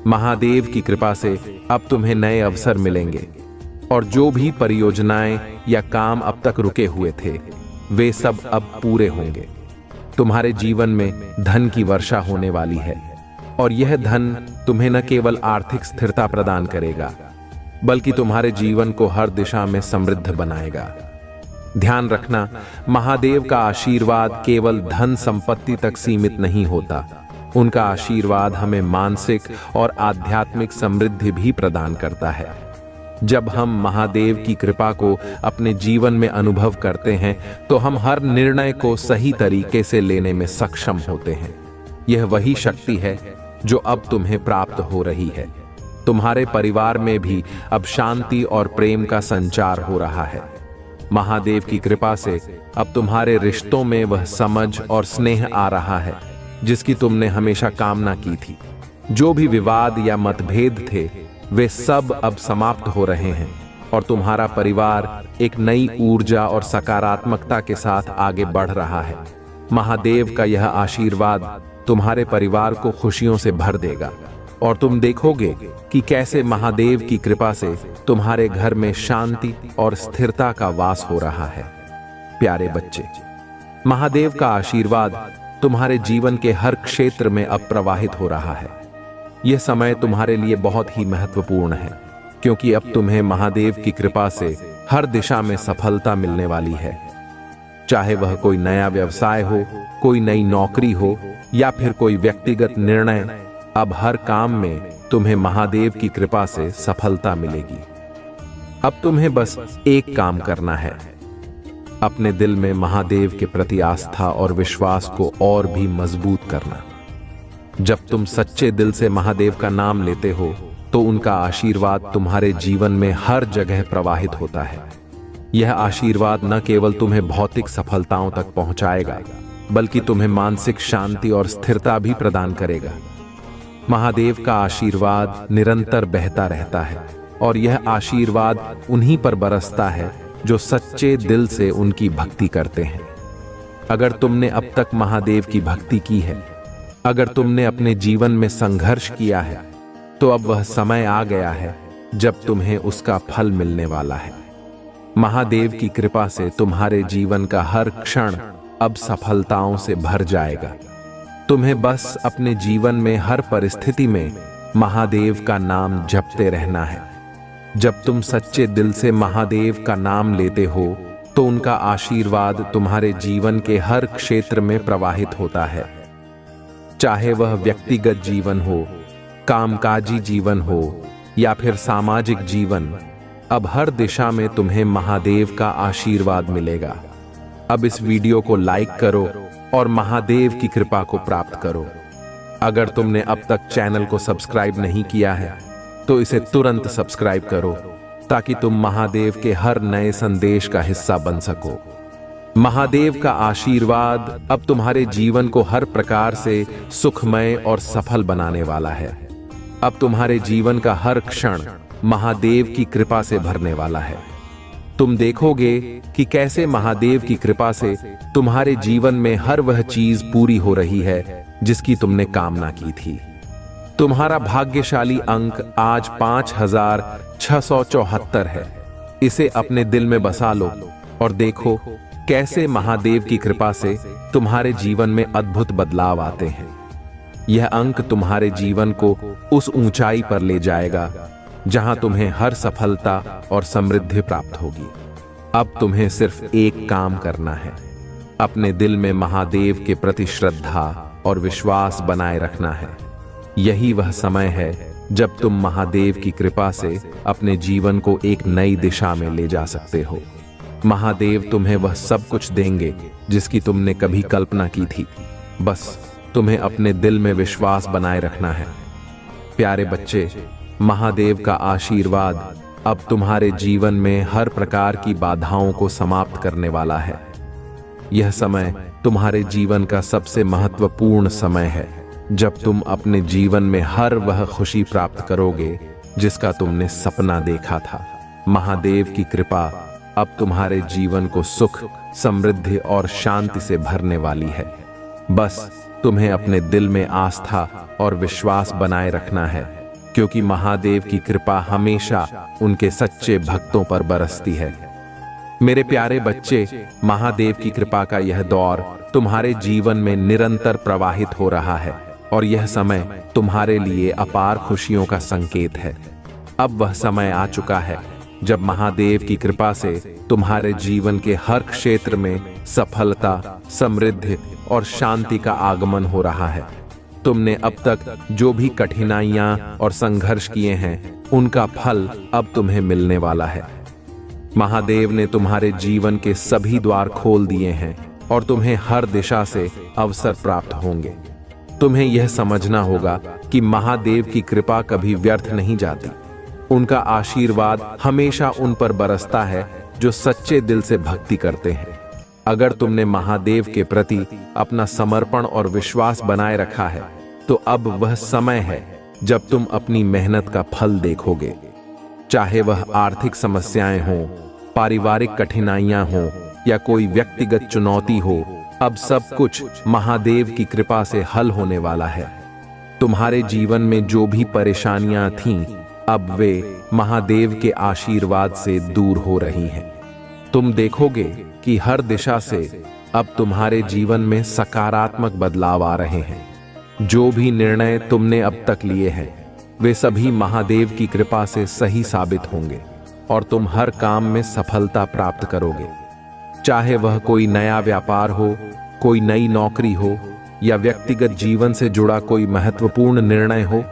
महादेव की कृपा से अब तुम्हें नए अवसर मिलेंगे और जो भी परियोजनाएं या काम अब तक रुके हुए थे वे सब अब पूरे होंगे। तुम्हारे जीवन में धन की वर्षा होने वाली है और यह धन तुम्हें न केवल आर्थिक स्थिरता प्रदान करेगा बल्कि तुम्हारे जीवन को हर दिशा में समृद्ध बनाएगा। ध्यान रखना, महादेव का आशीर्वाद केवल धन संपत्ति तक सीमित नहीं होता। उनका आशीर्वाद हमें मानसिक और आध्यात्मिक समृद्धि भी प्रदान करता है। जब हम महादेव की कृपा को अपने जीवन में अनुभव करते हैं तो हम हर निर्णय को सही तरीके से लेने में सक्षम होते हैं। यह वही शक्ति है जो अब तुम्हें प्राप्त हो रही है। तुम्हारे परिवार में भी अब शांति और प्रेम का संचार हो रहा है। महादेव की कृपा से अब तुम्हारे रिश्तों में वह समझ और स्नेह आ रहा है जिसकी तुमने हमेशा कामना की थी। जो भी विवाद या मतभेद थे वे सब अब समाप्त हो रहे हैं और तुम्हारा परिवार एक नई ऊर्जा और सकारात्मकता के साथ आगे बढ़ रहा है। महादेव का यह आशीर्वाद तुम्हारे परिवार को खुशियों से भर देगा और तुम देखोगे कि कैसे महादेव की कृपा से तुम्हारे घर में शांति और स्थिरता का वास हो रहा है। प्यारे बच्चे, महादेव का आशीर्वाद तुम्हारे जीवन के हर क्षेत्र में अब प्रवाहित हो रहा है। यह समय तुम्हारे लिए बहुत ही महत्वपूर्ण है क्योंकि अब तुम्हें महादेव की कृपा से हर दिशा में सफलता मिलने वाली है। चाहे वह कोई नया व्यवसाय हो, कोई नई नौकरी हो या फिर कोई व्यक्तिगत निर्णय, अब हर काम में तुम्हें महादेव की कृपा से सफलता मिलेगी। अब तुम्हें बस एक काम करना है, अपने दिल में महादेव के प्रति आस्था और विश्वास को और भी मजबूत करना। जब तुम सच्चे दिल से महादेव का नाम लेते हो तो उनका आशीर्वाद तुम्हारे जीवन में हर जगह प्रवाहित होता है। यह आशीर्वाद न केवल तुम्हें भौतिक सफलताओं तक पहुंचाएगा बल्कि तुम्हें मानसिक शांति और स्थिरता भी प्रदान करेगा। महादेव का आशीर्वाद निरंतर बहता रहता है और यह आशीर्वाद उन्हीं पर बरसता है जो सच्चे दिल से उनकी भक्ति करते हैं। अगर तुमने अब तक महादेव की भक्ति की है, अगर तुमने अपने जीवन में संघर्ष किया है, तो अब वह समय आ गया है जब तुम्हें उसका फल मिलने वाला है। महादेव की कृपा से तुम्हारे जीवन का हर क्षण अब सफलताओं से भर जाएगा। तुम्हें बस अपने जीवन में हर परिस्थिति में महादेव का नाम जपते रहना है। जब तुम सच्चे दिल से महादेव का नाम लेते हो तो उनका आशीर्वाद तुम्हारे जीवन के हर क्षेत्र में प्रवाहित होता है। चाहे वह व्यक्तिगत जीवन हो, कामकाजी जीवन हो या फिर सामाजिक जीवन, अब हर दिशा में तुम्हें महादेव का आशीर्वाद मिलेगा। अब इस वीडियो को लाइक करो और महादेव की कृपा को प्राप्त करो। अगर तुमने अब तक चैनल को सब्सक्राइब नहीं किया है तो इसे तुरंत सब्सक्राइब करो ताकि तुम महादेव के हर नए संदेश का हिस्सा बन सको। महादेव का आशीर्वाद अब तुम्हारे जीवन को हर प्रकार से सुखमय और सफल बनाने वाला है। अब तुम्हारे जीवन का हर क्षण महादेव की कृपा से भरने वाला है। तुम देखोगे कि कैसे महादेव की कृपा से तुम्हारे जीवन में हर वह चीज पूरी हो रही है जिसकी तुमने कामना की थी। तुम्हारा भाग्यशाली अंक आज 5674 है। इसे अपने दिल में बसा लो और देखो कैसे महादेव की कृपा से तुम्हारे जीवन में अद्भुत बदलाव आते हैं। यह अंक तुम्हारे जीवन को उस ऊंचाई पर ले जाएगा जहां तुम्हें हर सफलता और समृद्धि प्राप्त होगी। अब तुम्हें सिर्फ एक काम करना है, अपने दिल में महादेव के प्रति श्रद्धा और विश्वास बनाए रखना है। यही वह समय है जब तुम महादेव की कृपा से अपने जीवन को एक नई दिशा में ले जा सकते हो। महादेव तुम्हें वह सब कुछ देंगे जिसकी तुमने कभी कल्पना की थी। बस तुम्हें अपने दिल में विश्वास बनाए रखना है। प्यारे बच्चे, महादेव का आशीर्वाद अब तुम्हारे जीवन में हर प्रकार की बाधाओं को समाप्त करने वाला है। यह समय तुम्हारे जीवन का सबसे महत्वपूर्ण समय है, जब तुम अपने जीवन में हर वह खुशी प्राप्त करोगे जिसका तुमने सपना देखा था। महादेव की कृपा अब तुम्हारे जीवन को सुख, समृद्धि और शांति से भरने वाली है। बस तुम्हें अपने दिल में आस्था और विश्वास बनाए रखना है, क्योंकि महादेव की कृपा हमेशा उनके सच्चे भक्तों पर बरसती है। मेरे प्यारे बच्चे, महादेव की कृपा का यह दौर तुम्हारे जीवन में निरंतर प्रवाहित हो रहा है और यह समय तुम्हारे लिए अपार खुशियों का संकेत है। अब वह समय आ चुका है जब महादेव की कृपा से तुम्हारे जीवन के हर क्षेत्र में सफलता, समृद्धि और शांति का आगमन हो रहा है। तुमने अब तक जो भी कठिनाइयां और संघर्ष किए हैं, उनका फल अब तुम्हें मिलने वाला है। महादेव ने तुम्हारे जीवन के सभी द्वार खोल दिए हैं और तुम्हें हर दिशा से अवसर प्राप्त होंगे। तुम्हें यह समझना होगा कि महादेव की कृपा कभी व्यर्थ नहीं जाती। उनका आशीर्वाद हमेशा उन पर बरसता है जो सच्चे दिल से भक्ति करते हैं। अगर तुमने महादेव के प्रति अपना समर्पण और विश्वास बनाए रखा है, तो अब वह समय है जब तुम अपनी मेहनत का फल देखोगे। चाहे वह आर्थिक समस्याएं हों, पारिवारिक कठिनाइयां हों या कोई व्यक्तिगत चुनौती हो, अब सब कुछ महादेव की कृपा से हल होने वाला है। तुम्हारे जीवन में जो भी परेशानियां थीं, अब वे महादेव के आशीर्वाद से दूर हो रही हैं। तुम देखोगे कि हर दिशा से अब तुम्हारे जीवन में सकारात्मक बदलाव आ रहे हैं। जो भी निर्णय तुमने अब तक लिए हैं, वे सभी महादेव की कृपा से सही साबित होंगे और तुम हर काम में सफलता प्राप्त करोगे। चाहे वह कोई नया व्यापार हो, कोई नई नौकरी हो या व्यक्तिगत जीवन से जुड़ा कोई महत्वपूर्ण निर्णय हो,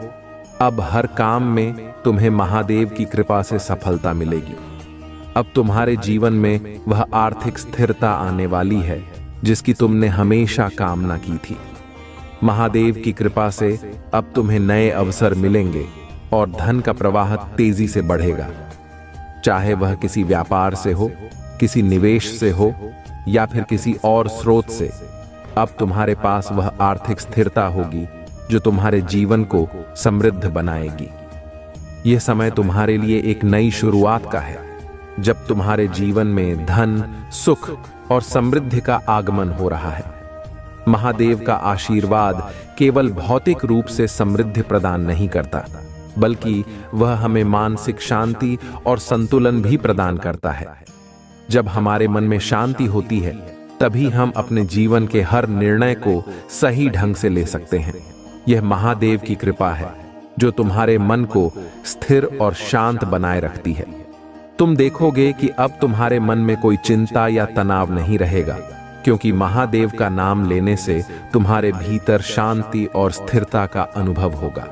अब हर काम में तुम्हें महादेव की कृपा से सफलता मिलेगी। अब तुम्हारे जीवन में वह आर्थिक स्थिरता आने वाली है जिसकी तुमने हमेशा कामना की थी। महादेव की कृपा से अब तुम्हें नए अवसर मिलेंगे और धन का प्रवाह तेजी से बढ़ेगा। चाहे वह किसी व्यापार से हो, किसी निवेश से हो या फिर किसी और स्रोत से, अब तुम्हारे पास वह आर्थिक स्थिरता होगी जो तुम्हारे जीवन को समृद्ध बनाएगी। यह समय तुम्हारे लिए एक नई शुरुआत का है, जब तुम्हारे जीवन में धन, सुख और समृद्धि का आगमन हो रहा है। महादेव का आशीर्वाद केवल भौतिक रूप से समृद्धि प्रदान नहीं करता, बल्कि वह हमें मानसिक शांति और संतुलन भी प्रदान करता है। जब हमारे मन में शांति होती है, तभी हम अपने जीवन के हर निर्णय को सही ढंग से ले सकते हैं। यह महादेव की कृपा है जो तुम्हारे मन को स्थिर और शांत बनाए रखती है। तुम देखोगे कि अब तुम्हारे मन में कोई चिंता या तनाव नहीं रहेगा, क्योंकि महादेव का नाम लेने से तुम्हारे भीतर शांति और स्थिरता का अनुभव होगा।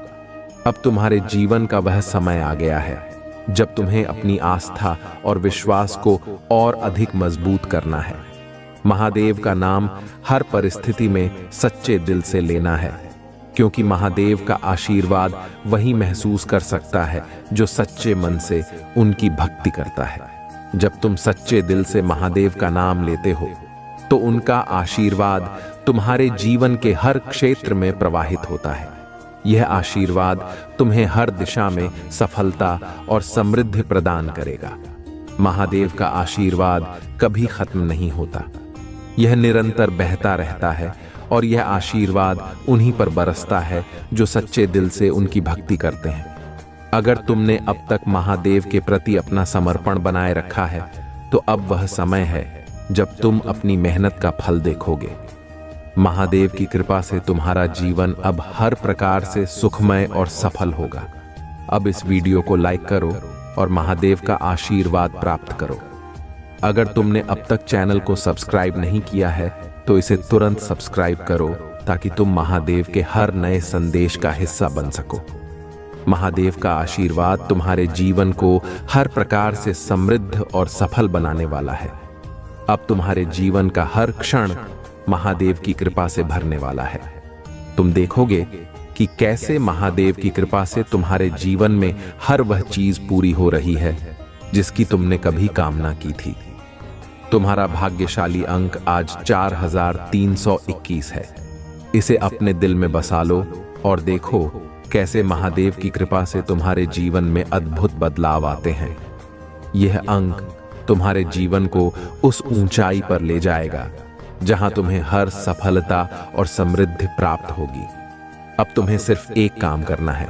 अब तुम्हारे जीवन का वह समय आ गया है जब तुम्हें अपनी आस्था और विश्वास को और अधिक मजबूत करना है। महादेव का नाम हर परिस्थिति में सच्चे दिल से लेना है, क्योंकि महादेव का आशीर्वाद वही महसूस कर सकता है जो सच्चे मन से उनकी भक्ति करता है। जब तुम सच्चे दिल से महादेव का नाम लेते हो, तो उनका आशीर्वाद तुम्हारे जीवन के हर क्षेत्र में प्रवाहित होता है। यह आशीर्वाद तुम्हें हर दिशा में सफलता और समृद्धि प्रदान करेगा। महादेव का आशीर्वाद कभी खत्म नहीं होता, यह निरंतर बहता रहता है और यह आशीर्वाद उन्हीं पर बरसता है जो सच्चे दिल से उनकी भक्ति करते हैं। अगर तुमने अब तक महादेव के प्रति अपना समर्पण बनाए रखा है, तो अब वह समय है जब तुम अपनी मेहनत का फल देखोगे। महादेव की कृपा से तुम्हारा जीवन अब हर प्रकार से सुखमय और सफल होगा। अब इस वीडियो को लाइक करो और महादेव का आशीर्वाद प्राप्त करो। अगर तुमने अब तक चैनल को सब्सक्राइब नहीं किया है तो इसे तुरंत सब्सक्राइब करो ताकि तुम महादेव के हर नए संदेश का हिस्सा बन सको। महादेव का आशीर्वाद तुम्हारे जीवन को हर प्रकार से समृद्ध और सफल बनाने वाला है। अब तुम्हारे जीवन का हर क्षण महादेव की कृपा से भरने वाला है। तुम देखोगे कि कैसे महादेव की कृपा से तुम्हारे जीवन में हर वह चीज पूरी हो रही है जिसकी तुमने कभी कामना की थी। तुम्हारा भाग्यशाली अंक आज 4321 है। इसे अपने दिल में बसा लो और देखो कैसे महादेव की कृपा से तुम्हारे जीवन में अद्भुत बदलाव आते हैं। यह अंक तुम्हारे जीवन को उस ऊंचाई पर ले जाएगा जहां तुम्हें हर सफलता और समृद्धि प्राप्त होगी। अब तुम्हें सिर्फ एक काम करना है,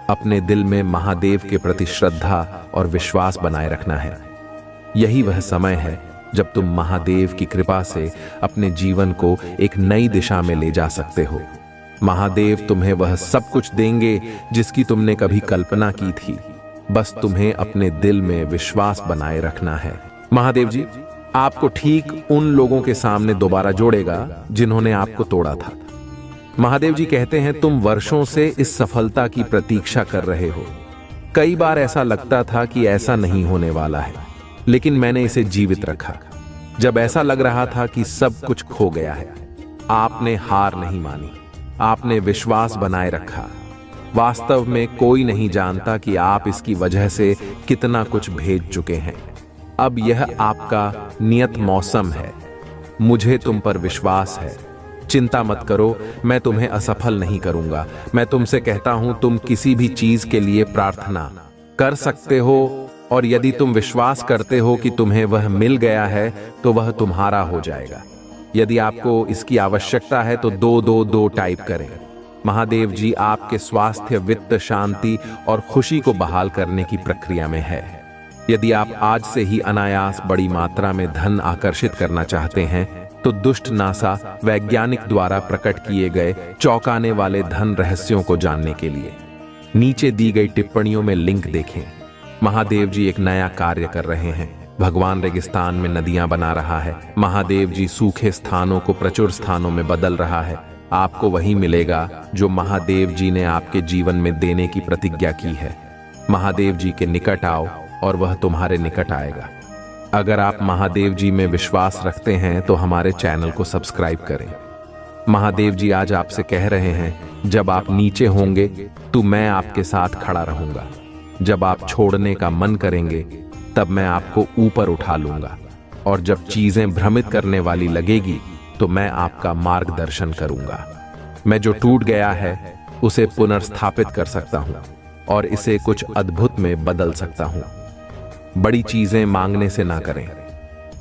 अपने दिल में महादेव के प्रति श्रद्धा और विश्वास बनाए रखना है। यही वह समय है जब तुम महादेव की कृपा से अपने जीवन को एक नई दिशा में ले जा सकते हो। महादेव तुम्हें वह सब कुछ देंगे जिसकी तुमने कभी कल्पना की थी। बस तुम्हें अपने दिल में विश्वास बनाए रखना है। महादेव जी आपको ठीक उन लोगों के सामने दोबारा जोड़ेगा जिन्होंने आपको तोड़ा था। महादेव जी कहते हैं तुम वर्षों से इस सफलता की प्रतीक्षा कर रहे हो। कई बार ऐसा लगता था कि ऐसा नहीं होने वाला है, लेकिन मैंने इसे जीवित रखा। जब ऐसा लग रहा था कि सब कुछ खो गया है, आपने हार नहीं मानी, आपने विश्वास बनाए रखा। वास्तव में कोई नहीं जानता कि आप इसकी वजह से कितना कुछ भेज चुके हैं। अब यह आपका नियत मौसम है। मुझे तुम पर विश्वास है। चिंता मत करो, मैं तुम्हें असफल नहीं करूंगा। मैं तुमसे कहता हूं तुम किसी भी चीज के लिए प्रार्थना कर सकते हो और यदि तुम विश्वास करते हो कि तुम्हें वह मिल गया है तो वह तुम्हारा हो जाएगा। यदि आपको इसकी आवश्यकता है तो 222 टाइप करें। महादेव जी आपके स्वास्थ्य, वित्त, शांति और खुशी को बहाल करने की प्रक्रिया में है। यदि आप आज से ही अनायास बड़ी मात्रा में धन आकर्षित करना चाहते हैं तो दुष्ट नासा वैज्ञानिक द्वारा प्रकट किए गए चौंकाने वाले धन रहस्यों को जानने के लिए नीचे दी गई टिप्पणियों में लिंक देखें। महादेव जी एक नया कार्य कर रहे हैं। भगवान रेगिस्तान में नदियां बना रहा है। महादेव जी सूखे स्थानों को प्रचुर स्थानों में बदल रहा है। आपको वही मिलेगा जो महादेव जी ने आपके जीवन में देने की प्रतिज्ञा की है। महादेव जी के निकट आओ और वह तुम्हारे निकट आएगा। अगर आप महादेव जी में विश्वास रखते हैं तो हमारे चैनल को सब्सक्राइब करें। महादेव जी आज आपसे कह रहे हैं जब आप नीचे होंगे तो मैं आपके साथ खड़ा रहूंगा। जब आप छोड़ने का मन करेंगे तब मैं आपको ऊपर उठा लूंगा और जब चीजें भ्रमित करने वाली लगेगी तो मैं आपका मार्गदर्शन करूंगा। मैं जो टूट गया है उसे पुनर्स्थापित कर सकता हूं और इसे कुछ अद्भुत में बदल सकता हूं। बड़ी चीजें मांगने से ना करें।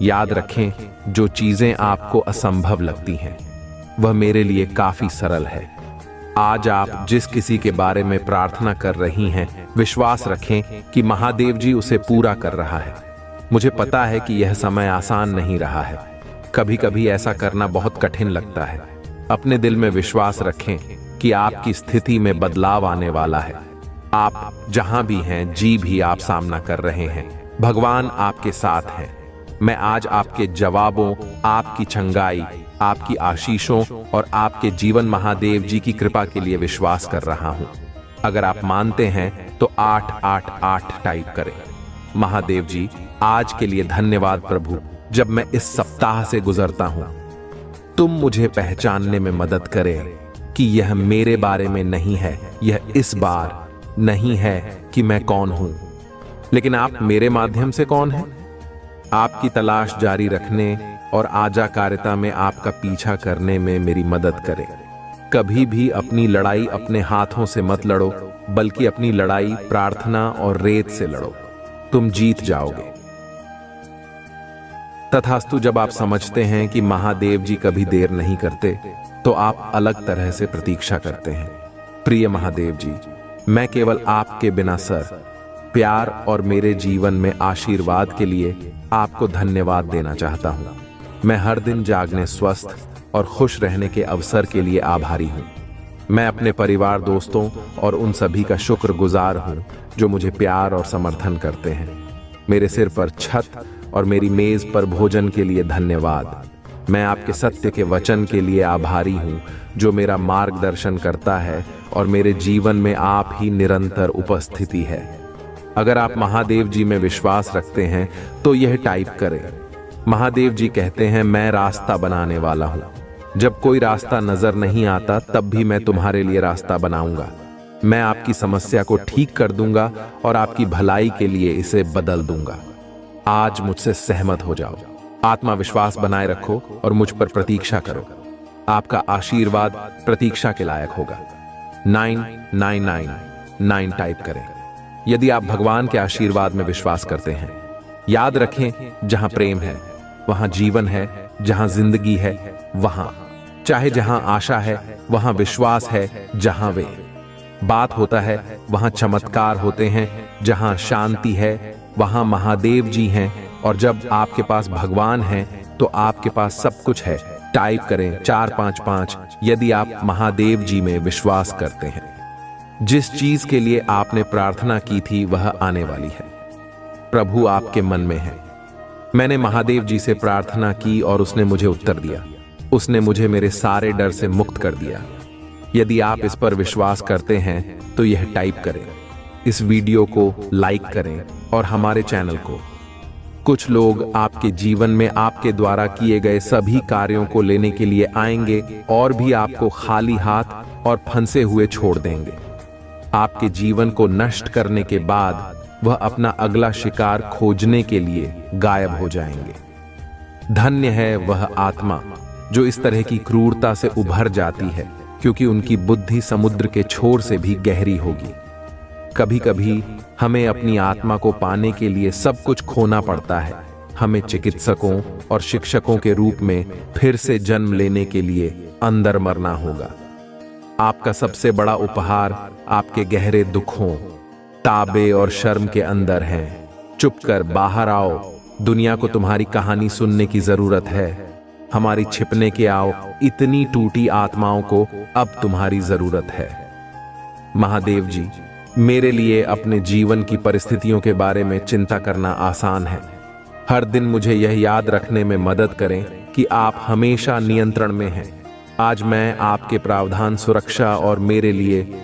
याद रखें जो चीजें आपको असंभव लगती हैं वह मेरे लिए काफी सरल है। आज आप जिस किसी के बारे में प्रार्थना कर रही हैं विश्वास रखें कि महादेव जी उसे पूरा कर रहा है। मुझे पता है कि यह समय आसान नहीं रहा है। कभी कभी ऐसा करना बहुत कठिन लगता है। अपने दिल में विश्वास रखें कि आपकी स्थिति में बदलाव आने वाला है। आप जहां भी हैं, जी भी आप सामना कर रहे हैं, भगवान आपके साथ हैं। मैं आज आपके जवाबों, आपकी चंगाई, आपकी आशीषों और आपके जीवन महादेव जी की कृपा के लिए विश्वास कर रहा हूं। अगर आप मानते हैं तो 888 टाइप करें। महादेव जी आज के लिए धन्यवाद प्रभु। जब मैं इस सप्ताह से गुजरता हूं तुम मुझे पहचानने में मदद करें कि यह मेरे बारे में नहीं है, यह इस बार नहीं है कि मैं कौन हूं, लेकिन आप मेरे माध्यम से कौन हैं। आपकी तलाश जारी रखने और आज्ञाकारिता में आपका पीछा करने में मेरी मदद करें। कभी भी अपनी लड़ाई अपने हाथों से मत लड़ो, बल्कि अपनी लड़ाई प्रार्थना और रेत से लड़ो। तुम जीत जाओगे। तथास्तु जब आप समझते हैं कि महादेव जी कभी देर नहीं करते तो आप अलग तरह से प्रतीक्षा करते हैं। प्रिय महादेव जी, मैं केवल आपके बिना सर प्यार और मेरे जीवन में आशीर्वाद के लिए आपको धन्यवाद देना चाहता हूँ। मैं हर दिन जागने, स्वस्थ और खुश रहने के अवसर के लिए आभारी हूँ। मैं अपने परिवार, दोस्तों और उन सभी का शुक्रगुजार हूँ जो मुझे प्यार और समर्थन करते हैं। मेरे सिर पर छत और मेरी मेज पर भोजन के लिए धन्यवाद। मैं आपके सत्य के वचन के लिए आभारी हूँ जो मेरा मार्गदर्शन करता है और मेरे जीवन में आप ही निरंतर उपस्थिति है। अगर आप महादेव जी में विश्वास रखते हैं तो यह टाइप करें। महादेव जी कहते हैं, मैं रास्ता बनाने वाला हूँ। जब कोई रास्ता नजर नहीं आता तब भी मैं तुम्हारे लिए रास्ता बनाऊंगा। मैं आपकी समस्या को ठीक कर दूंगा और आपकी भलाई के लिए इसे बदल दूंगा। आज मुझसे सहमत हो जाओ। आत्मविश्वास बनाए रखो और मुझ पर प्रतीक्षा करो। आपका आशीर्वाद प्रतीक्षा के लायक होगा। 9999 टाइप करें यदि आप भगवान के आशीर्वाद में विश्वास करते हैं। याद रखें, जहां प्रेम है वहां जीवन है, जहां जिंदगी है वहां, चाहे जहां आशा है वहां विश्वास है, जहां वे बात होता है वहां चमत्कार होते हैं, जहां शांति है वहां महादेव जी हैं, और जब आपके पास भगवान है तो आपके पास सब कुछ है। टाइप करें 455 यदि आप महादेव जी में विश्वास करते हैं। जिस चीज के लिए आपने प्रार्थना की थी वह आने वाली है। प्रभु आपके मन में है। मैंने महादेव जी से प्रार्थना की और उसने मुझे उत्तर दिया। उसने मुझे मेरे सारे डर से मुक्त कर दिया। यदि आप इस पर विश्वास करते हैं तो यह टाइप करें। इस वीडियो को लाइक करें और हमारे चैनल को। कुछ लोग आपके जीवन में आपके द्वारा किए गए सभी कार्यों को लेने के लिए आएंगे और भी आपको खाली हाथ और फंसे हुए छोड़ देंगे। आपके जीवन को नष्ट करने के बाद वह अपना अगला शिकार खोजने के लिए गायब हो जाएंगे। धन्य है वह आत्मा जो इस तरह की क्रूरता से उभर जाती है, क्योंकि उनकी बुद्धि समुद्र के छोर से भी गहरी होगी। कभी कभी हमें अपनी आत्मा को पाने के लिए सब कुछ खोना पड़ता है। हमें चिकित्सकों और शिक्षकों के रूप में फिर से जन्म लेने के लिए अंदर मरना होगा। आपका सबसे बड़ा उपहार आपके गहरे दुखों, ताबे और शर्म के अंदर है। चुपकर बाहर आओ। दुनिया को तुम्हारी कहानी सुनने की जरूरत है। हमारी छिपने के आओ। इतनी टूटी आत्माओं को अब तुम्हारी जरूरत है। महादेव जी, मेरे लिए अपने जीवन की परिस्थितियों के बारे में चिंता करना आसान है। हर दिन मुझे यह याद रखने में मदद करें कि आप हमेशा नियंत्रण में हैं। आज मैं आपके प्रावधान, सुरक्षा और मेरे लिए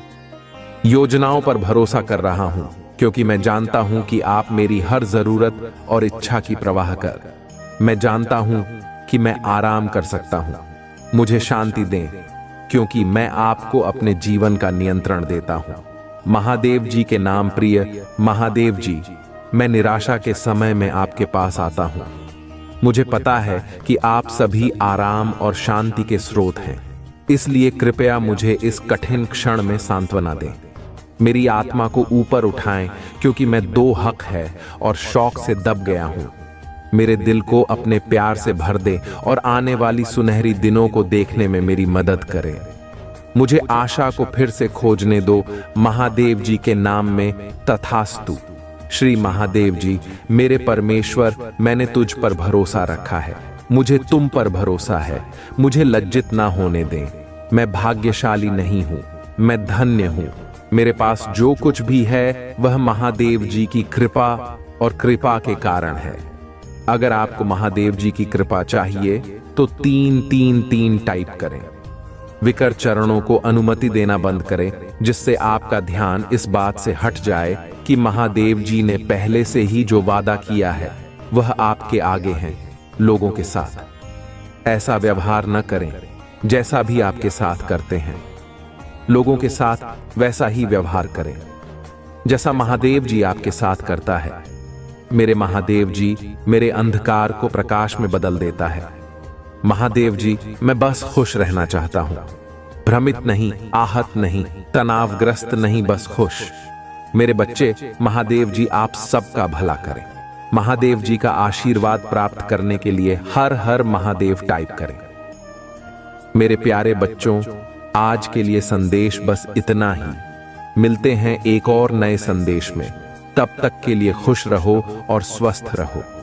योजनाओं पर भरोसा कर रहा हूं, क्योंकि मैं जानता हूं कि आप मेरी हर जरूरत और इच्छा की परवाह कर। मैं जानता हूं कि मैं आराम कर सकता हूं। मुझे शांति दें, क्योंकि मैं आपको अपने जीवन का नियंत्रण देता हूं। महादेव जी के नाम प्रिय महादेव जी, मैं निराशा के समय में आपके पास आता हूं। मुझे पता है कि आप सभी आराम और शांति के स्रोत हैं, इसलिए कृपया मुझे इस कठिन क्षण में सांत्वना दें। मेरी आत्मा को ऊपर उठाएं, क्योंकि मैं दो हक है और शौक से दब गया हूं। मेरे दिल को अपने प्यार से भर दे और आने वाली सुनहरी दिनों को देखने में मेरी मदद करें। मुझे आशा को फिर से खोजने दो। महादेव जी के नाम में तथास्तु। श्री महादेव जी, मेरे परमेश्वर, मैंने तुझ पर भरोसा रखा है। मुझे तुम पर भरोसा है। मुझे लज्जित ना होने दें। मैं भाग्यशाली नहीं हूं, मैं धन्य हूं। मेरे पास जो कुछ भी है वह महादेव जी की कृपा और कृपा के कारण है। अगर आपको महादेव जी की कृपा चाहिए तो 333 टाइप करें। विकर चरणों को अनुमति देना बंद करें, जिससे आपका ध्यान इस बात से हट जाए कि महादेव जी ने पहले से ही जो वादा किया है वह आपके आगे हैं। लोगों के साथ ऐसा व्यवहार न करें जैसा भी आपके साथ करते हैं। लोगों के साथ वैसा ही व्यवहार करें जैसा महादेव जी आपके साथ करता है। मेरे महादेव जी मेरे अंधकार को प्रकाश में बदल देता है। महादेव जी, मैं बस खुश रहना चाहता हूं, भ्रमित नहीं, आहत नहीं, तनावग्रस्त नहीं, बस खुश। मेरे बच्चे, महादेव जी आप सबका भला करें। महादेव जी का आशीर्वाद प्राप्त करने के लिए हर हर महादेव टाइप करें। मेरे प्यारे बच्चों, आज के लिए संदेश बस इतना ही। मिलते हैं एक और नए संदेश में। तब तक के लिए खुश रहो और स्वस्थ रहो।